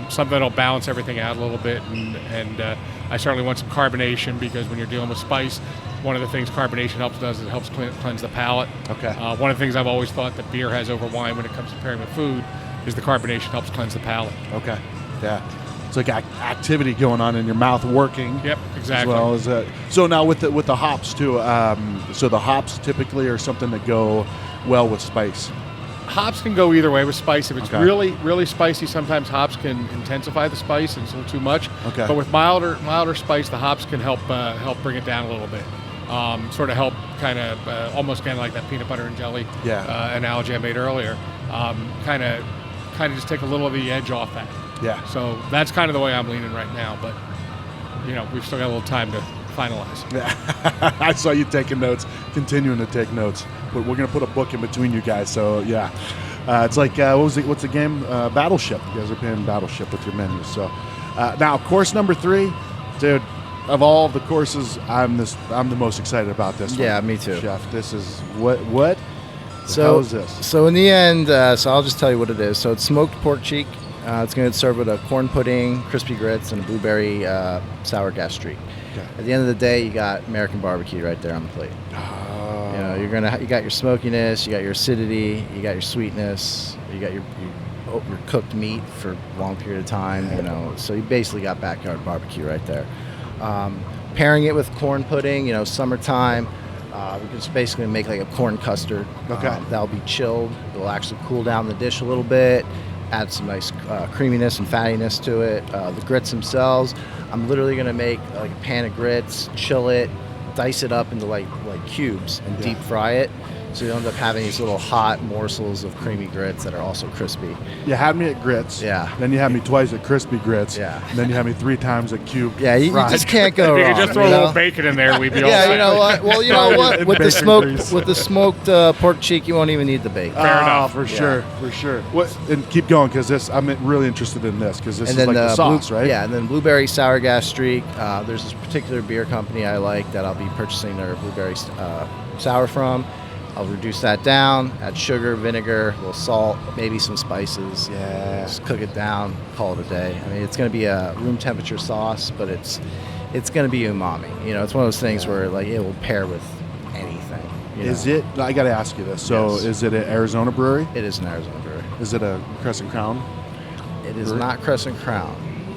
S5: Something that'll balance everything out a little bit, and I certainly want some carbonation, because when you're dealing with spice, one of the things carbonation does is it helps cleanse the palate.
S1: Okay.
S5: One of the things I've always thought that beer has over wine when it comes to pairing with food is the carbonation helps cleanse the palate.
S1: Okay. Yeah. It's like activity going on in your mouth, working.
S5: Yep, exactly.
S1: As well as that. So now with the hops too. So the hops typically are something that go well with spice.
S5: Hops can go either way with spice. If it's
S1: Okay.
S5: really, really spicy, sometimes hops can intensify the spice and it's a little too much.
S1: Okay.
S5: But with milder spice, the hops can help bring it down a little bit. Sort of help kind of almost kind of like that peanut butter and jelly analogy I made earlier. Kind of just take a little of the edge off that.
S1: Yeah.
S5: So that's kind of the way I'm leaning right now. But we've still got a little time to finalize.
S1: I saw you taking notes, continuing to take notes. But we're gonna put a book in between you guys. So yeah, it's like what's the game? Battleship. You guys are playing Battleship with your menus. So now course number 3, dude. Of all the courses, I'm the most excited about this one.
S2: Yeah, me too.
S1: Chef. This is what?
S2: So
S1: how is this?
S2: So in the end, so I'll just tell you what it is. So it's smoked pork cheek. It's going to serve with a corn pudding, crispy grits, and a blueberry sour gastrique.
S1: Okay.
S2: At the end of the day, you got American barbecue right there on the plate. You got your smokiness, you got your acidity, you got your sweetness, you got your cooked meat for a long period of time. So you basically got backyard barbecue right there. Pairing it with corn pudding, summertime. We can just basically make like a corn custard.
S1: Okay.
S2: That'll be chilled. It'll actually cool down the dish a little bit. Add some nice creaminess and fattiness to it. The grits themselves, I'm literally going to make like a pan of grits, chill it, dice it up into like cubes and deep fry it. So you end up having these little hot morsels of creamy grits that are also crispy.
S1: You had me at grits.
S2: Yeah.
S1: Then you had me twice at crispy grits.
S2: Yeah.
S1: And then you had me 3 times at cube.
S2: Yeah, you just can't go
S5: If you
S2: wrong.
S5: could just throw a little bacon in there, we'd be all
S2: Yeah,
S5: set.
S2: you know what? Well, you know what? With the
S1: Bacon
S2: smoked pork cheek, you won't even need the bacon.
S5: Fair enough.
S1: For sure. What? And keep going because I'm really interested in this because this
S2: And
S1: is
S2: then
S1: like the sauce, right?
S2: Yeah, and then blueberry sour gastrique. There's this particular beer company I like that I'll be purchasing their blueberry sour from. I'll reduce that down, add sugar, vinegar, a little salt, maybe some spices.
S1: Yeah.
S2: Just cook it down, call it a day. I mean, it's going to be a room temperature sauce, but it's going to be umami. It's one of those things where like it will pair with anything.
S1: Is it? I got to ask you this. So,
S2: Yes.
S1: is it an Arizona brewery?
S2: It is an Arizona brewery.
S1: Is it a Crescent Crown?
S2: It is
S1: Brewery?
S2: not Crescent Crown.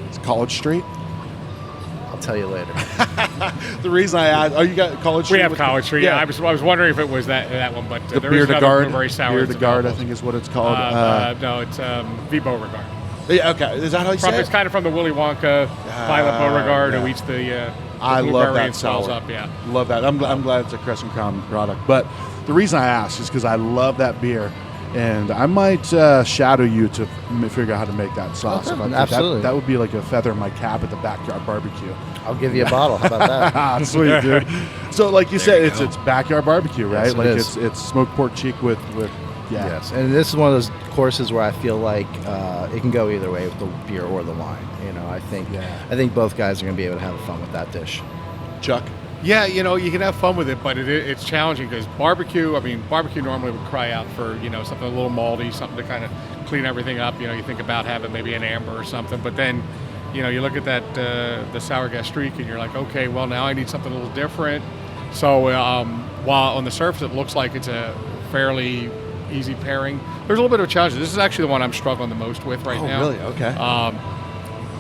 S1: It's College Street.
S2: I'll tell you later.
S1: The reason I asked, you got College Street?
S5: We have
S1: with
S5: College Street. Yeah, I was wondering if it was that one, but
S1: the
S5: there
S1: Beer
S5: is
S1: de
S5: another
S1: Garde.
S5: blueberry sour.
S1: Beer
S5: that's
S1: de Garde, I
S5: available.
S1: think is what it's called.
S5: No, it's V. Beauregard.
S1: Yeah, okay. Is that how you say
S5: It's
S1: it?
S5: kind of from the Willy Wonka, Violet Beauregard, who eats the
S1: I love
S5: blueberry
S1: that
S5: and swells
S1: sour.
S5: up. Yeah.
S1: Love that. I'm glad it's a Crescent Crown product. But the reason I asked is because I love that beer, and I might shadow you to figure out how to make that sauce.
S2: Okay,
S1: If I could.
S2: absolutely.
S1: That would be like a feather in my cap at the backyard barbecue.
S2: I'll give you a bottle. How about that?
S1: Ah, sweet, dude. So, like you said,
S6: you go.
S1: it's backyard barbecue, right?
S2: Yes, it
S1: like
S2: is.
S1: it's smoked pork cheek with yeah.
S2: Yes, and this is one of those courses where I feel like it can go either way with the beer or the wine. I think both guys are going to be able to have fun with that dish.
S1: Chuck.
S5: Yeah, you can have fun with it, but it's challenging because barbecue normally would cry out for, something a little malty, something to kind of clean everything up. You think about having maybe an amber or something, but then, you look at that, the sour gastrique and you're like, okay, well, now I need something a little different. So while on the surface it looks like it's a fairly easy pairing, there's a little bit of a challenge. This is actually the one I'm struggling the most with right now.
S1: Oh, really? Okay.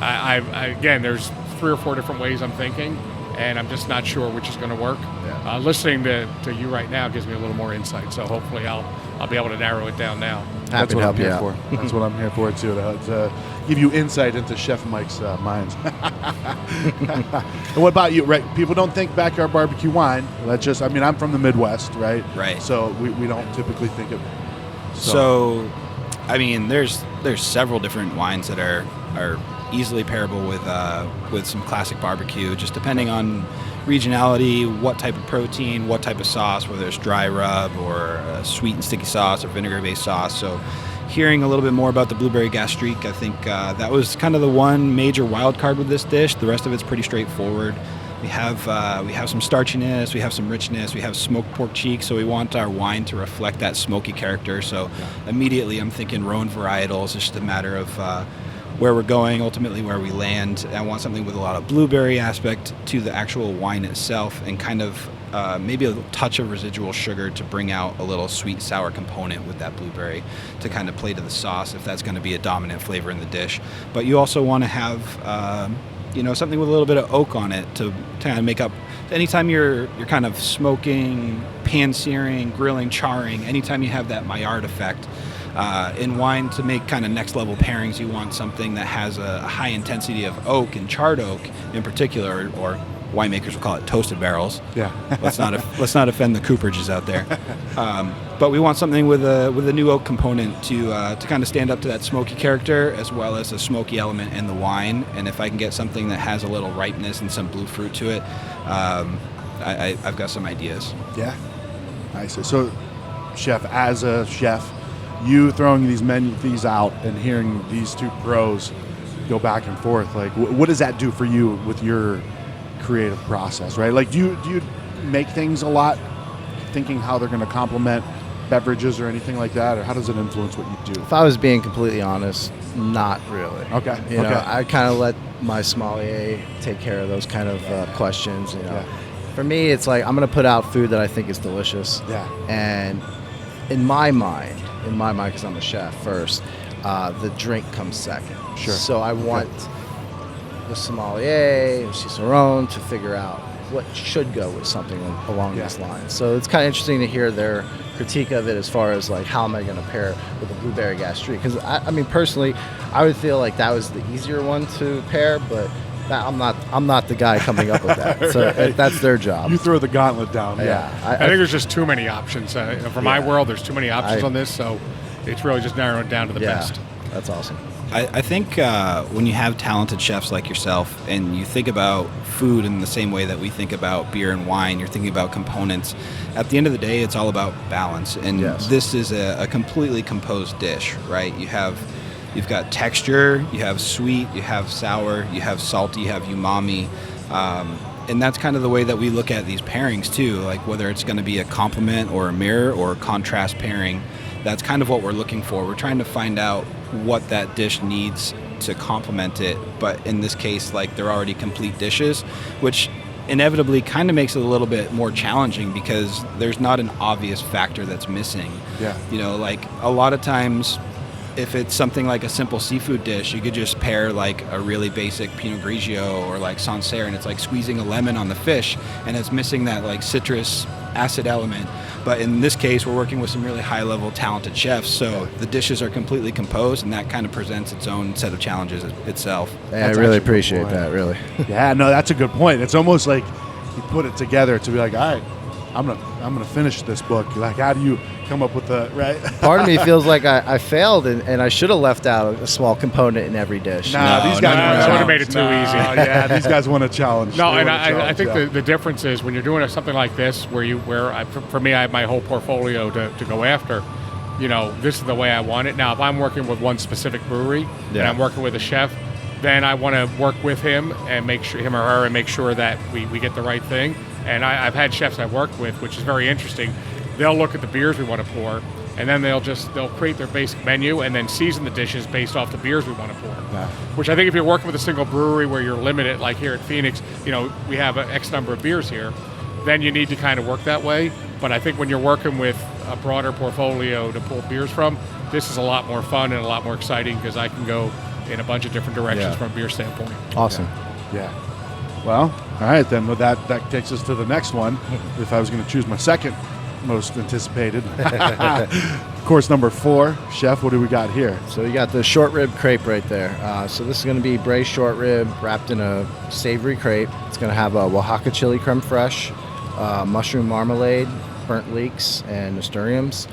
S5: I again, there's 3 or 4 different ways I'm thinking, and I'm just not sure which is going to work.
S2: Yeah.
S5: Listening to you right now gives me a little more insight, so hopefully I'll be able to narrow it down now.
S1: That's
S2: Happy to
S1: what I'm
S2: help you
S1: here
S2: out.
S1: for. That's what I'm here for too. To give you insight into Chef Mike's mind. And what about you? Right? People don't think backyard barbecue wine. I'm from the Midwest, right?
S6: Right.
S1: So we don't typically think of.
S6: So, I mean, there's several different wines that are easily pairable with some classic barbecue, just depending on regionality, what type of protein, what type of sauce, whether it's dry rub or a sweet and sticky sauce or vinegar-based sauce. So, hearing a little bit more about the blueberry gastrique, I think that was kind of the one major wild card with this dish. The rest of it's pretty straightforward. We have some starchiness, we have some richness, we have smoked pork cheek, so we want our wine to reflect that smoky character. So immediately I'm thinking Rhone varietals. It's just a matter of where we're going, ultimately where we land. I want something with a lot of blueberry aspect to the actual wine itself, and kind of maybe a touch of residual sugar to bring out a little sweet sour component with that blueberry to kind of play to the sauce if that's going to be a dominant flavor in the dish. But you also want to have something with a little bit of oak on it to kind of make up. Anytime you're kind of smoking, pan searing, grilling, charring, anytime you have that Maillard effect, In wine, to make kind of next level pairings, you want something that has a high intensity of oak and charred oak in particular, or winemakers will call it toasted barrels.
S1: Yeah.
S6: let's not offend the Cooperages out there. But we want something with a new oak component to kind of stand up to that smoky character, as well as a smoky element in the wine. And if I can get something that has a little ripeness and some blue fruit to it, I've got some ideas.
S1: Yeah. Nice. So, chef, as a chef, you throwing these out and hearing these two pros go back and forth, like what does that do for you with your creative process, right? Like, do you make things a lot thinking how they're going to complement beverages or anything like that, or how does it influence what you do?
S2: If I was being completely honest, not really.
S1: Okay.
S2: You know, I kind of let my sommelier take care of those kind of questions. You know, for me, it's like I'm going to put out food that I think is delicious.
S1: Yeah.
S2: And in my mind, because I'm a chef first, the drink comes second.
S1: Sure.
S2: So I want the sommelier, Cicerone, to figure out what should go with something along these lines. So it's kind of interesting to hear their critique of it as far as like, how am I going to pair with a blueberry gastrique? Because I mean, personally, I would feel like that was the easier one to pair, but I'm not the guy coming up with that. So that's their job.
S1: You throw the gauntlet down.
S5: I think there's just too many options. For my world, there's too many options on this, so it's really just narrowing it down to the best.
S2: That's awesome.
S6: I think when you have talented chefs like yourself and you think about food in the same way that we think about beer and wine, you're thinking about components. At the end of the day, it's all about balance. And this is a completely composed dish, right? You've got texture, you have sweet, you have sour, you have salty, you have umami. And that's kind of the way that we look at these pairings too, like whether it's going to be a complement or a mirror or a contrast pairing. That's kind of what we're looking for. We're trying to find out what that dish needs to complement it, but in this case, like, they're already complete dishes, which inevitably kind of makes it a little bit more challenging because there's not an obvious factor that's missing.
S1: Yeah.
S6: You know, like a lot of times, if it's something like a simple seafood dish, you could just pair like a really basic Pinot Grigio or like Sancerre, and it's like squeezing a lemon on the fish, and it's missing that like citrus acid element. But in this case, we're working with some really high-level, talented chefs, so the dishes are completely composed, and that kind of presents its own set of challenges itself.
S2: Yeah, I really appreciate that, really.
S1: Yeah, no, that's a good point. It's almost like you put it together to be like, all right, I'm gonna finish this book. Like, how do you come up with the right?
S2: Part of me feels like I failed and I should have left out a small component in every dish.
S1: These guys
S5: would have made it too easy.
S1: Yeah, these guys want a challenge.
S5: No, and I think the difference is when you're doing something like this, for me, I have my whole portfolio to go after. You know, this is the way I want it. Now, if I'm working with one specific brewery and I'm working with a chef, then I want to work with him and make sure him or her and make sure that we get the right thing. And I've had chefs I've worked with, which is very interesting. They'll look at the beers we want to pour, and then they'll create their basic menu and then season the dishes based off the beers we want to pour. Yeah. Which I think if you're working with a single brewery where you're limited, like here at Phoenix, you know, we have an X number of beers here, then you need to kind of work that way. But I think when you're working with a broader portfolio to pull beers from, this is a lot more fun and a lot more exciting because I can go in a bunch of different directions from a beer standpoint.
S2: Awesome.
S1: Yeah. Well, all right then. Well, that takes us to the next one. If I was going to choose my second most anticipated, course number 4, Chef, what do we got here?
S2: So you got the short rib crepe right there. So this is going to be braised short rib wrapped in a savory crepe. It's going to have a Oaxaca chili creme fraiche, mushroom marmalade, burnt leeks, and nasturtiums.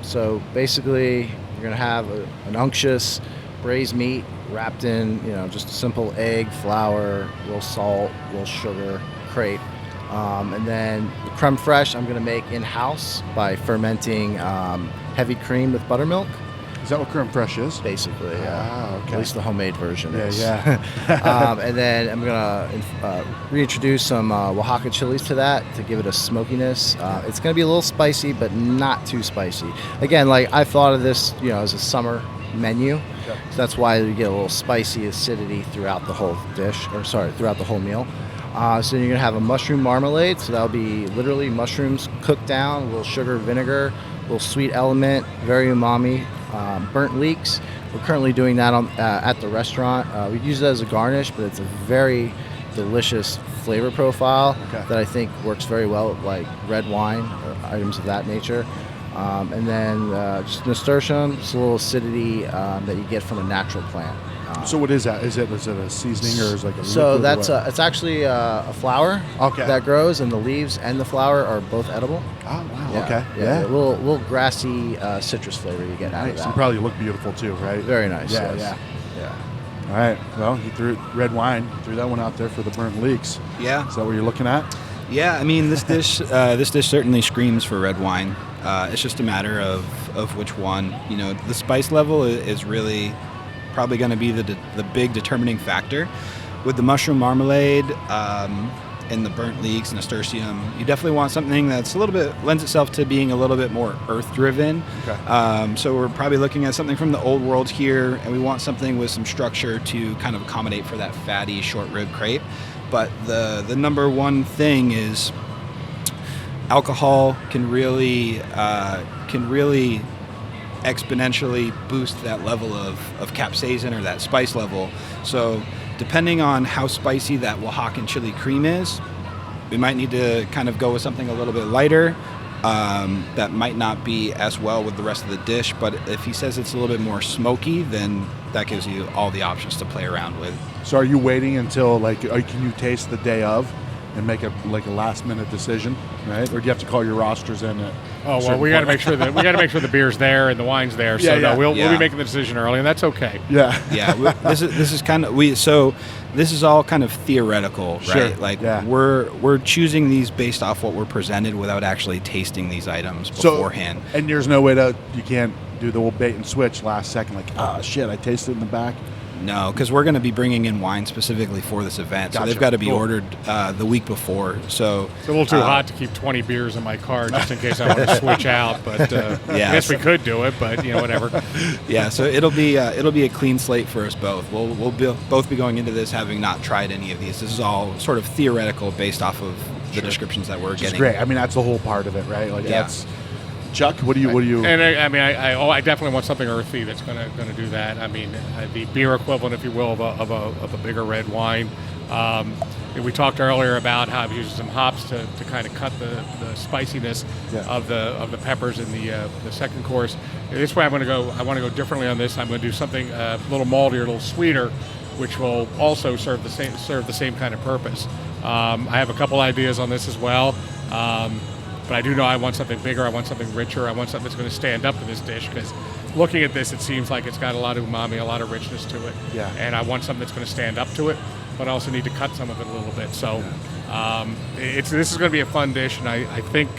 S2: So basically, you're going to have an unctuous braised meat wrapped in, you know, just a simple egg, flour, a little salt, a little sugar, crepe. And then the creme fraiche I'm going to make in-house by fermenting heavy cream with buttermilk.
S1: Is that what creme fraiche is?
S2: Basically, yeah.
S1: Ah, okay.
S2: At least the homemade version is.
S1: Yeah.
S2: And then I'm going to reintroduce some Oaxaca chilies to that to give it a smokiness. It's going to be a little spicy, but not too spicy. Again, like, I thought of this, you know, as a summer menu. Yep. So that's why you get a little spicy acidity throughout the whole dish, throughout the whole meal. So you're going to have a mushroom marmalade. So that'll be literally mushrooms cooked down, a little sugar, vinegar, a little sweet element, very umami, burnt leeks. We're currently doing that at the restaurant. We use it as a garnish, but it's a very delicious flavor profile that I think works very well with like red wine or items of that nature. And then just nasturtium, just a little acidity that you get from a natural plant.
S1: So what is that? Is it a seasoning or is it like a
S2: So
S1: liquid or
S2: that's
S1: what?
S2: it's actually a flower that grows, and the leaves and the flower are both edible.
S1: Oh wow.
S2: Yeah,
S1: Okay.
S2: Yeah. A little grassy citrus flavor you get out of
S1: Nice.
S2: that.
S1: And probably look beautiful too, right?
S2: Very nice.
S1: Yeah.
S2: Yes.
S1: Yeah. All right. Well, he threw red wine. Threw that one out there for the burnt leeks.
S6: Yeah.
S1: Is that what you're looking at?
S6: Yeah, I mean, this dish certainly screams for red wine. It's just a matter of which one. You know, the spice level is really probably going to be the big determining factor. With the mushroom marmalade and the burnt leeks and nasturtium, you definitely want something that's a little bit lends itself to being a little bit more earth-driven.
S1: Okay.
S6: So we're probably looking at something from the old world here, and we want something with some structure to kind of accommodate for that fatty short rib crepe. But the number one thing is alcohol can really exponentially boost that level of capsaicin or that spice level. So depending on how spicy that Oaxacan chili cream is, we might need to kind of go with something a little bit lighter. That might not be as well with the rest of the dish, but if he says it's a little bit more smoky, then that gives you all the options to play around with.
S1: So are you waiting until can you taste the day of and make a last minute decision, right? Or do you have to call your rosters in?
S5: We got to make sure the beer's there and the wine's there. So we'll be making the decision early, and that's okay.
S1: Yeah.
S6: Yeah. This is kind of this is all kind of theoretical, right?
S1: Sure.
S6: We're choosing these based off what we're presented without actually tasting these items beforehand.
S1: And there's no way you can't do the old bait and switch last second, shit, I tasted it in the back.
S6: No, because we're going to be bringing in wine specifically for this event, so they've got to be ordered the week before. So
S5: it's a little too hot to keep 20 beers in my car just in case I want to switch out. But I guess we could do it, but whatever.
S6: Yeah, so it'll be a clean slate for us both. We'll both be going into this having not tried any of these. This is all sort of theoretical based off of the descriptions that we're getting.
S1: It's great. I mean, that's the whole part of it, right? That's. Chuck, what do you?
S5: And I definitely want something earthy that's going to do that. I mean, the beer equivalent, if you will, of a bigger red wine. We talked earlier about how I'm using some hops to kind of cut the spiciness of the peppers in the second course. This way, I want to go differently on this. I'm going to do something a little maltier, a little sweeter, which will also serve the same kind of purpose. I have a couple ideas on this as well. But I do know I want something bigger, I want something richer, I want something that's going to stand up to this dish, because looking at this, it seems like it's got a lot of umami, a lot of richness to it.
S1: Yeah.
S5: And I want something that's going to stand up to it, but I also need to cut some of it a little bit. So this is going to be a fun dish, and I think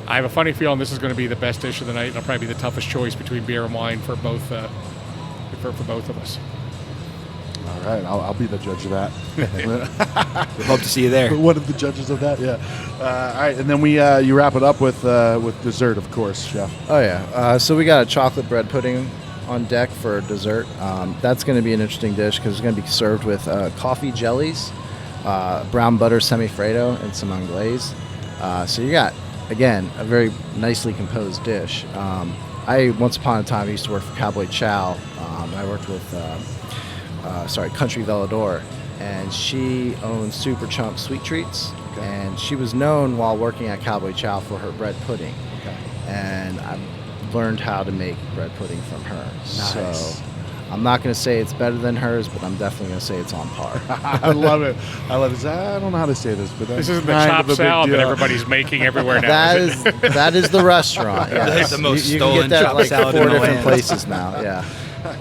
S5: I have a funny feeling this is going to be the best dish of the night, and it'll probably be the toughest choice between beer and wine for both for both of us.
S1: All right, I'll be the judge of that.
S6: We hope to see you there.
S1: One of the judges of that, yeah. All right, and then you wrap it up with dessert, of course, Chef.
S2: Oh yeah. So we got a chocolate bread pudding on deck for dessert. That's going to be an interesting dish because it's going to be served with coffee jellies, brown butter semifreddo, and some anglaise. So you got, again, a very nicely composed dish. Once upon a time, I used to work for Cowboy Chow. I worked with Country Velador, and she owned Super Chunk Sweet Treats, and she was known while working at Cowboy Chow for her bread pudding. And I learned how to make bread pudding from her.
S1: Nice.
S2: So I'm not going to say it's better than hers, but I'm definitely going to say it's on par.
S1: I love it. I don't know how to say this, but
S5: this isn't the chopped salad that everybody's making everywhere now.
S2: That is the restaurant. Yes.
S6: That's the most
S2: you
S6: stolen
S2: can get that
S6: chopped salad in
S2: 4
S6: the
S2: different
S6: land.
S2: places now. Yeah.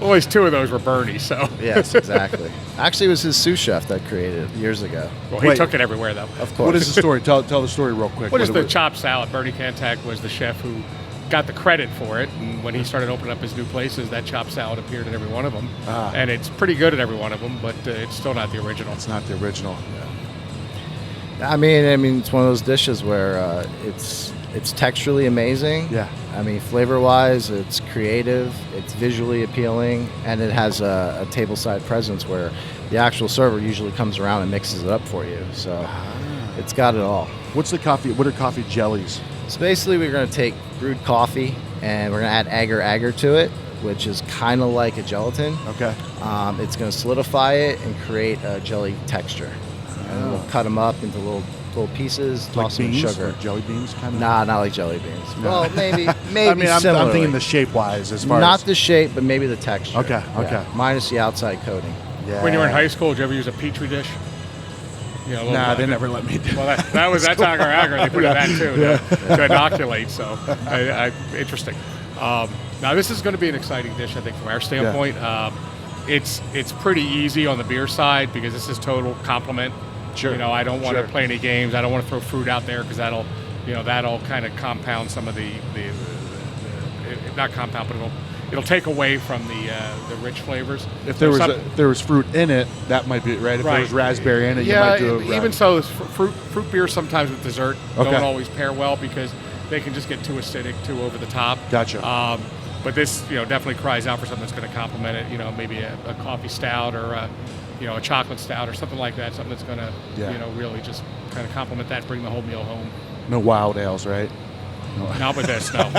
S5: Well, at least 2 of those were Bernie, so.
S2: Yes, exactly. Actually, it was his sous chef that created it years ago.
S5: Well, he took it everywhere, though.
S2: Of course.
S1: What is the story? Tell the story real quick.
S5: What is the chopped salad? Bernie Kantak was the chef who got the credit for it, and when he started opening up his new places, that chopped salad appeared at every one of them. And it's pretty good at every one of them, but it's still not the original.
S1: It's not the original. Yeah.
S2: I mean, it's one of those dishes where it's texturally amazing.
S1: Yeah.
S2: I mean, flavor-wise, it's creative, it's visually appealing, and it has a tableside presence where the actual server usually comes around and mixes it up for you. So it's got it all.
S1: What's the coffee? What are coffee jellies?
S2: So basically, we're going to take brewed coffee and we're going to add agar-agar to it, which is kind of like a gelatin.
S1: Okay.
S2: It's going to solidify it and create a jelly texture. And we'll cut them up into little little pieces,
S1: Like
S2: toss some
S1: beans,
S2: sugar.
S1: like jelly beans, kind of.
S2: Nah, not like jelly beans.
S1: No.
S2: Well, maybe
S1: I mean, I'm
S2: similarly.
S1: thinking the shape wise, as far
S2: Not
S1: as
S2: the shape, but maybe the texture.
S1: Okay, okay.
S2: Minus the outside coating.
S1: yeah.
S5: When you were in high school, did you ever use a petri dish? You know, a little
S1: Nah,
S5: bit.
S1: they never let me do.
S5: Well, that's agar-agar. They put in that too to inoculate. So, interesting. Now, this is going to be an exciting dish, I think, from our standpoint. It's pretty easy on the beer side because this is total complement.
S1: Sure.
S5: You know, I don't want to play any games. I don't want to throw fruit out there because that'll kind of compound some of the not compound, but it'll take away from the rich flavors.
S1: If there was fruit in it, that might be it, right? If there was raspberry in it, you might do it.
S5: Even so, fruit beers sometimes with dessert
S1: Okay.
S5: don't always pair well because they can just get too acidic, too over the top.
S1: Gotcha.
S5: But this, definitely cries out for something that's going to complement it. Maybe a coffee stout or a chocolate stout or something like that. Something that's going to, really just kind of complement that, bring the whole meal home.
S1: No wild ales, right?
S5: Not with this, no.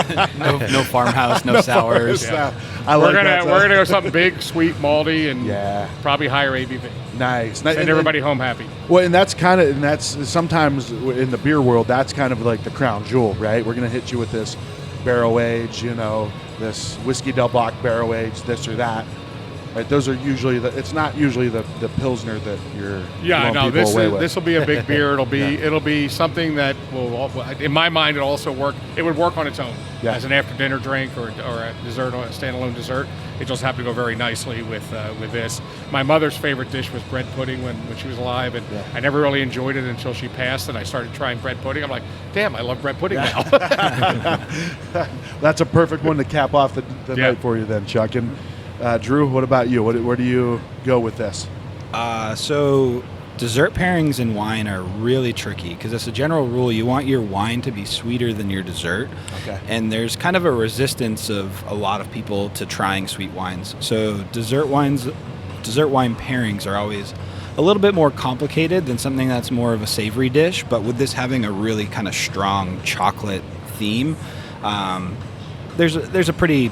S6: No farmhouse, no sours.
S5: Yeah.
S1: We're
S5: gonna go something big, sweet, malty, and probably higher ABV.
S1: Nice.
S5: Send everybody home happy.
S1: Well, and that's sometimes in the beer world, that's kind of like the crown jewel, right? We're gonna hit you with this barrel age, this whiskey Del Block barrel age, this or that. Right? Those are usually it's not usually the pilsner that you're blowing people away with.
S5: This will be a big beer. It'll be something that will, in my mind, it'll also work. It would work on its own as an after dinner drink or a dessert, or a standalone dessert. It just happened to go very nicely with this. My mother's favorite dish was bread pudding when she was alive, and I never really enjoyed it until she passed, and I started trying bread pudding. I'm like, damn, I love bread pudding now.
S1: That's a perfect one to cap off the night for you then, Chuck. And Drew, what about you? Where do you go with this?
S6: So dessert pairings in wine are really tricky because as a general rule, you want your wine to be sweeter than your dessert.
S1: Okay.
S6: And there's kind of a resistance of a lot of people to trying sweet wines. So dessert wine pairings are always a little bit more complicated than something that's more of a savory dish. But with this having a really kind of strong chocolate theme, there's a pretty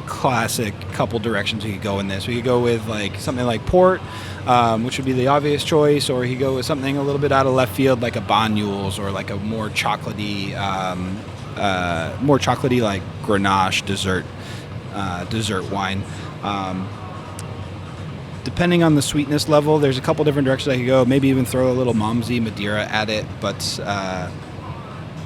S6: classic couple directions we could go in this. We could go with like something like port, which would be the obvious choice, or you could go with something a little bit out of left field like a Banyuls or like a more chocolatey like Grenache dessert wine. Depending on the sweetness level, there's a couple different directions I could go. Maybe even throw a little Momsey Madeira at it, but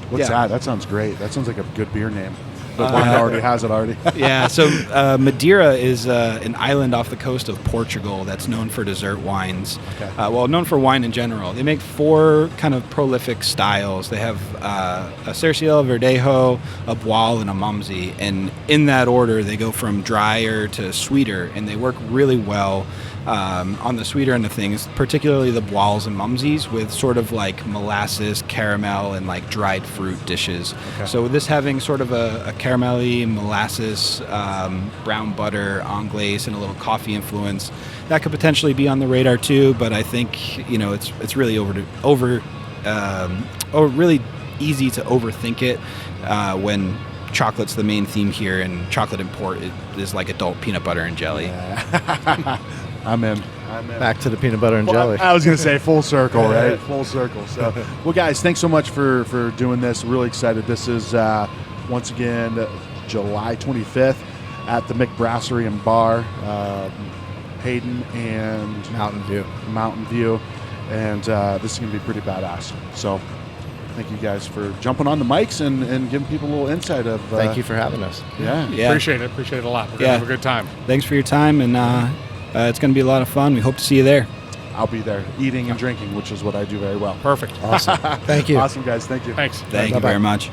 S1: what's that? That sounds great. That sounds like a good beer name. But wine already has it already.
S6: Yeah, so Madeira is an island off the coast of Portugal that's known for dessert wines.
S1: Okay.
S6: Known for wine in general. They make 4 kind of prolific styles. They have a Cerciel, Verdejo, a Boal, and a Momsey. And in that order, they go from drier to sweeter, and they work really well on the sweeter end of things, particularly the Boals and Momseys with sort of like molasses, caramel, and like dried fruit dishes.
S1: Okay.
S6: So with this having sort of a caramelly, molasses, brown butter, anglaise, and a little coffee influence, that could potentially be on the radar too. But I think it's really really easy to overthink it when chocolate's the main theme here, and chocolate import is like adult peanut butter and jelly.
S1: Yeah. I'm in.
S2: Back to the peanut butter and jelly.
S1: I was going to say full circle, right? Full circle. So, well, guys, thanks so much for doing this. Really excited. This is, once again, July 25th at the Mick Brasserie and Bar, Hayden and
S2: Mountain
S1: View. And this is going to be pretty badass. So thank you guys for jumping on the mics and giving people a little insight of...
S2: Thank you for having us.
S1: Yeah.
S5: Appreciate it a lot. We're going to have a good time.
S6: Thanks for your time, and it's going to be a lot of fun. We hope to see you there.
S1: I'll be there eating and drinking, which is what I do very well.
S5: Perfect.
S2: Awesome. Thank you.
S1: Awesome, guys. Thank you.
S5: Thanks.
S6: Thank you very much.